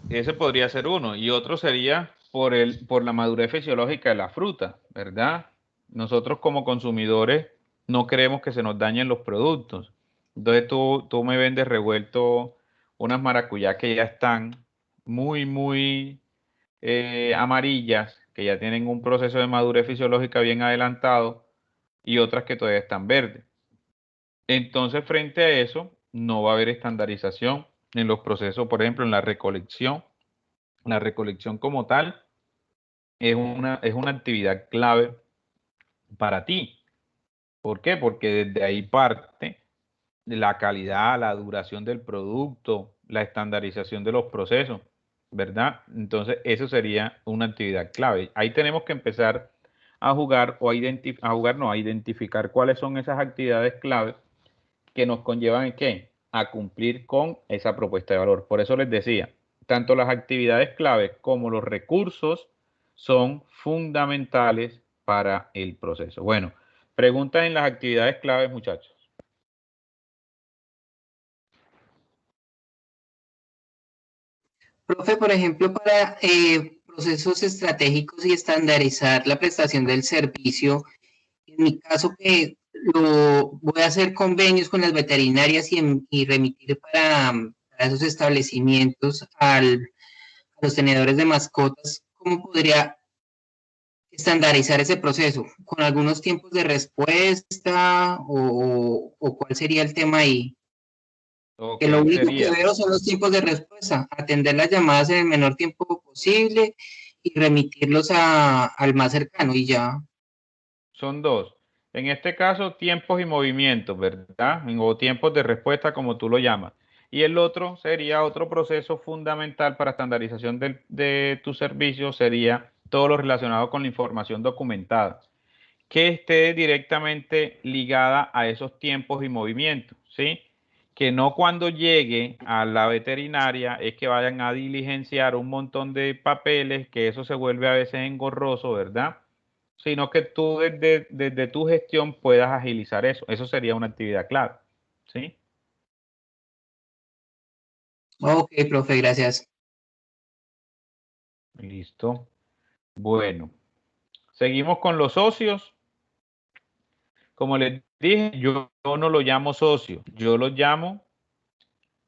Ese podría ser uno. Y otro sería por la madurez fisiológica de la fruta, ¿verdad? Nosotros como consumidores no queremos que se nos dañen los productos. Entonces tú me vendes revuelto unas maracuyá que ya están muy amarillas, que ya tienen un proceso de madurez fisiológica bien adelantado, y otras que todavía están verdes. Entonces, frente a eso, no va a haber estandarización en los procesos, por ejemplo, en la recolección. La recolección como tal es una actividad clave para ti. ¿Por qué? Porque desde ahí parte la calidad, la duración del producto, la estandarización de los procesos, ¿verdad? Entonces, eso sería una actividad clave. Ahí tenemos que empezar a jugar o a identificar cuáles son esas actividades claves que nos conllevan ¿en qué? A cumplir con esa propuesta de valor. Por eso les decía, tanto las actividades claves como los recursos son fundamentales para el proceso. Bueno, preguntas en las actividades claves, muchachos. Profe, por ejemplo, para procesos estratégicos y estandarizar la prestación del servicio, en mi caso que lo voy a hacer convenios con las veterinarias y remitir para esos establecimientos a los tenedores de mascotas, ¿cómo podría estandarizar ese proceso? ¿Con algunos tiempos de respuesta o cuál sería el tema ahí? Ok, Que lo único que sería, veo son los tiempos de respuesta, atender las llamadas en el menor tiempo posible y remitirlos al más cercano y ya. son dos. En este caso, tiempos y movimientos, ¿verdad? O tiempos de respuesta, como tú lo llamas. Y el otro sería otro proceso fundamental para estandarización de tu servicio, sería todo lo relacionado con la información documentada, que esté directamente ligada a esos tiempos y movimientos, ¿sí? Que no cuando llegue a la veterinaria es que vayan a diligenciar un montón de papeles, que eso se vuelve a veces engorroso, ¿verdad? Sino que tú desde tu gestión puedas agilizar eso. Eso sería una actividad clave, ¿sí? Ok, profe, gracias. Listo. Bueno, seguimos con los socios. Como les dije, yo no lo llamo socio, yo lo llamo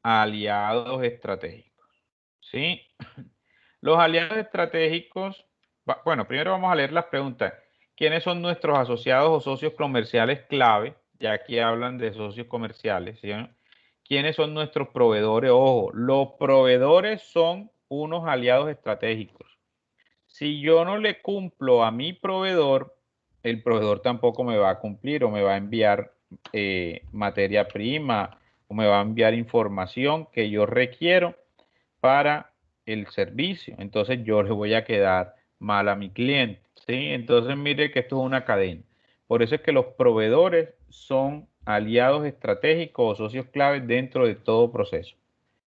aliados estratégicos, ¿sí? Los aliados estratégicos, bueno, primero vamos a leer las preguntas. ¿Quiénes son nuestros asociados o socios comerciales clave? Ya aquí hablan de socios comerciales, ¿sí? ¿Quiénes son nuestros proveedores? Ojo, los proveedores son unos aliados estratégicos. Si yo no le cumplo a mi proveedor, el proveedor tampoco me va a cumplir o me va a enviar materia prima o me va a enviar información que yo requiero para el servicio. Entonces yo le voy a quedar mal a mi cliente, ¿sí? Entonces mire que esto es una cadena. Por eso es que los proveedores son aliados estratégicos o socios claves dentro de todo proceso.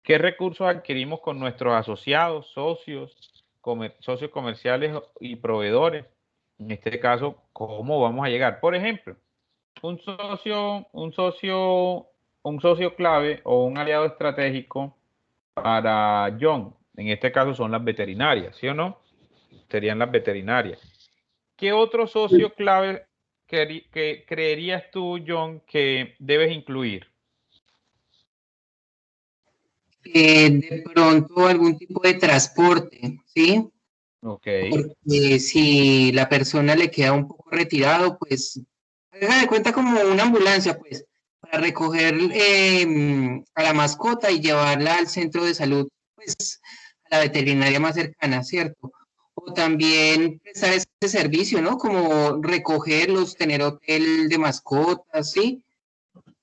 ¿Qué recursos adquirimos con nuestros asociados, socios comerciales y proveedores? En este caso, ¿cómo vamos a llegar? Por ejemplo, un socio clave o un aliado estratégico para John, en este caso son las veterinarias, ¿sí o no? Serían las veterinarias. ¿Qué otro socio clave que creerías tú, John, que debes incluir? De pronto algún tipo de transporte, ¿sí? Ok. Porque si la persona le queda un poco retirado, pues haga de cuenta como una ambulancia, pues, para recoger a la mascota y llevarla al centro de salud, pues, a la veterinaria más cercana, ¿cierto? O también prestar ese servicio, ¿no? Como recogerlos, tener hotel de mascotas, ¿sí?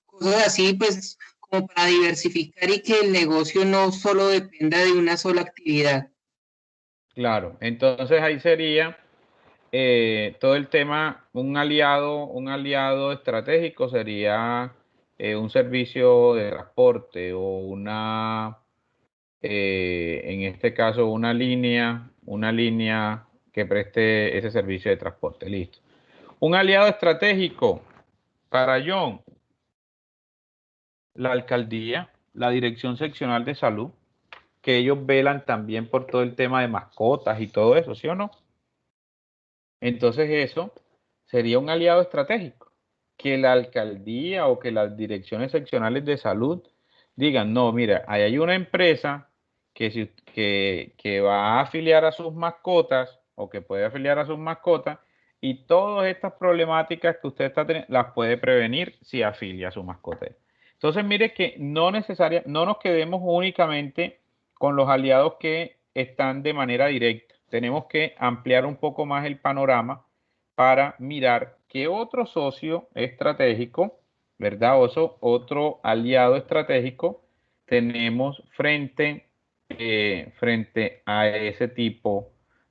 Cosas así, pues, como para diversificar y que el negocio no solo dependa de una sola actividad. Claro, entonces ahí sería todo el tema, un aliado estratégico sería un servicio de transporte o en este caso, una línea que preste ese servicio de transporte. Listo. Un aliado estratégico para John, la alcaldía, la Dirección Seccional de Salud, que ellos velan también por todo el tema de mascotas y todo eso, ¿sí o no? Entonces eso sería un aliado estratégico, que la alcaldía o que las direcciones seccionales de salud digan, no, mira, ahí hay una empresa que va a afiliar a sus mascotas o que puede afiliar a sus mascotas y todas estas problemáticas que usted está teniendo las puede prevenir si afilia a su mascota. Entonces, mire que no nos quedemos únicamente con los aliados que están de manera directa. Tenemos que ampliar un poco más el panorama para mirar qué otro socio estratégico, ¿verdad? Otro aliado estratégico tenemos frente a ese tipo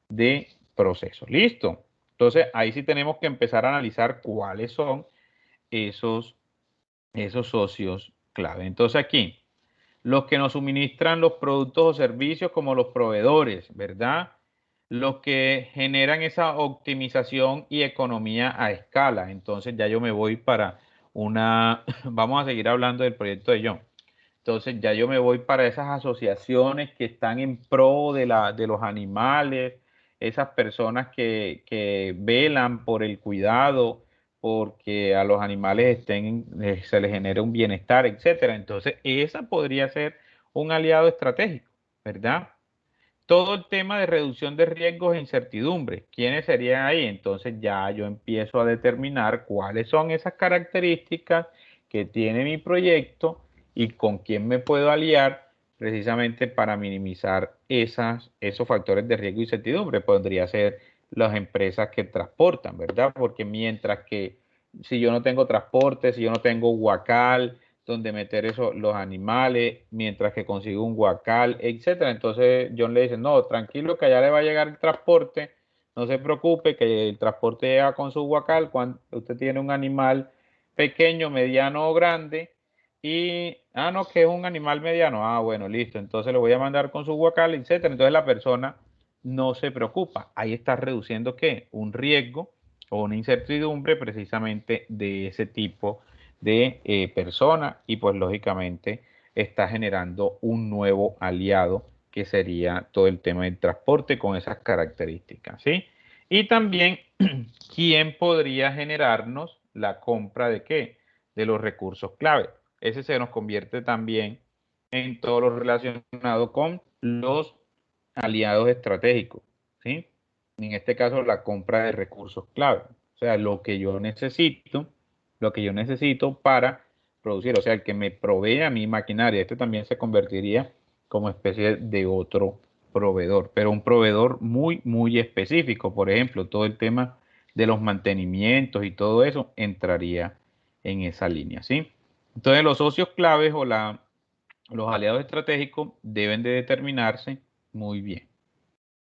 de procesos. ¿Listo? Entonces, ahí sí tenemos que empezar a analizar cuáles son esos socios clave. Entonces, aquí, los que nos suministran los productos o servicios como los proveedores, ¿verdad? Los que generan esa optimización y economía a escala. Entonces ya yo me voy para vamos a seguir hablando del proyecto de John. Entonces ya yo me voy para esas asociaciones que están en pro de los animales, esas personas que velan por el cuidado, porque a los animales se les genere un bienestar, etcétera. Entonces esa podría ser un aliado estratégico, ¿verdad? Todo el tema de reducción de riesgos e incertidumbre. ¿Quiénes serían ahí? Entonces ya yo empiezo a determinar cuáles son esas características que tiene mi proyecto y con quién me puedo aliar precisamente para minimizar esos factores de riesgo y incertidumbre. Podría ser las empresas que transportan, ¿verdad? Porque mientras que si yo no tengo transporte, si yo no tengo huacal, donde meter los animales, mientras que consigo un huacal, etcétera. Entonces John le dice, no, tranquilo que allá le va a llegar el transporte, no se preocupe que el transporte llega con su huacal cuando usted tiene un animal pequeño, mediano o grande, y, no, que es un animal mediano, bueno, listo, entonces lo voy a mandar con su huacal, etcétera. Entonces la persona no se preocupa, ahí está reduciendo, ¿qué? Un riesgo o una incertidumbre precisamente de ese tipo de persona y pues lógicamente está generando un nuevo aliado que sería todo el tema del transporte con esas características, ¿sí? Y también, ¿quién podría generarnos la compra de qué? De los recursos clave. Ese se nos convierte también en todo lo relacionado con los aliados estratégicos, ¿sí? En este caso, la compra de recursos clave. O sea, lo que yo necesito para producir, o sea, el que me provee a mi maquinaria, este también se convertiría como especie de otro proveedor, pero un proveedor muy, muy específico. Por ejemplo, todo el tema de los mantenimientos y todo eso entraría en esa línea, ¿sí? Entonces, los socios claves o los aliados estratégicos deben de determinarse muy bien.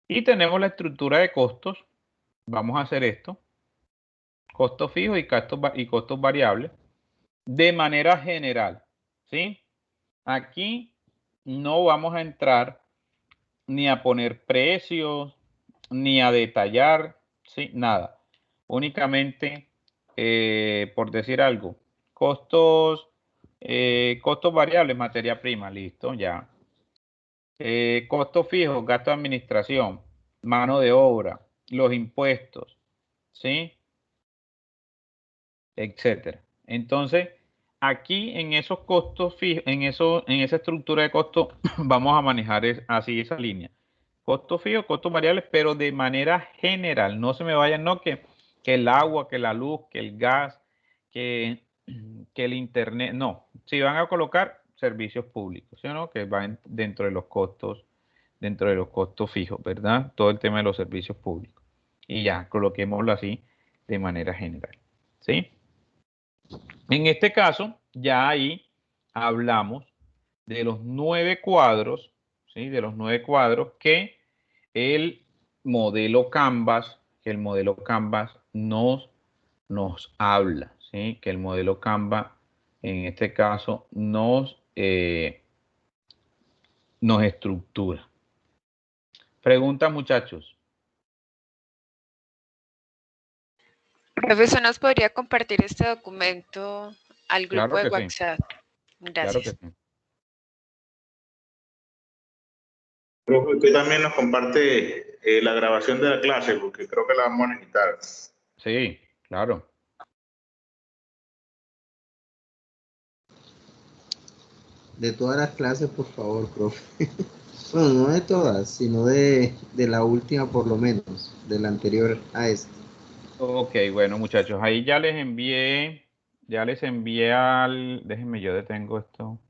Y tenemos la estructura de costos. Vamos a hacer esto. Costos fijos y costos variables de manera general, ¿sí? Aquí no vamos a entrar ni a poner precios, ni a detallar, ¿sí? Nada. Únicamente, por decir algo, costos variables, materia prima, listo, ya. Costos fijos, gasto de administración, mano de obra, los impuestos, ¿sí? Etcétera. Entonces, aquí en esos costos fijos, en esa estructura de costos, vamos a manejar así esa línea. Costos fijos, costos variables, pero de manera general. No se me vayan, no que el agua, que la luz, que el gas, que el internet. No, si van a colocar servicios públicos, ¿sí o no? Que van dentro de los costos fijos, ¿verdad? Todo el tema de los servicios públicos. Y ya, coloquémoslo así de manera general, ¿sí? En este caso, ya ahí hablamos de los 9 cuadros, ¿sí? De los 9 cuadros que el modelo Canvas, nos habla, ¿sí? Que el modelo Canvas, en este caso, nos estructura. Pregunta, muchachos. Profesor, ¿nos podría compartir este documento al grupo Claro de que sí. WhatsApp? Gracias. Claro que sí. Profe, usted también nos comparte la grabación de la clase, porque creo que la vamos a necesitar. Sí, claro. De todas las clases, por favor, profe. Bueno, no de todas, sino de la última por lo menos, de la anterior a esta. Ok, bueno, muchachos, ahí ya les envié al... Déjenme, yo detengo esto.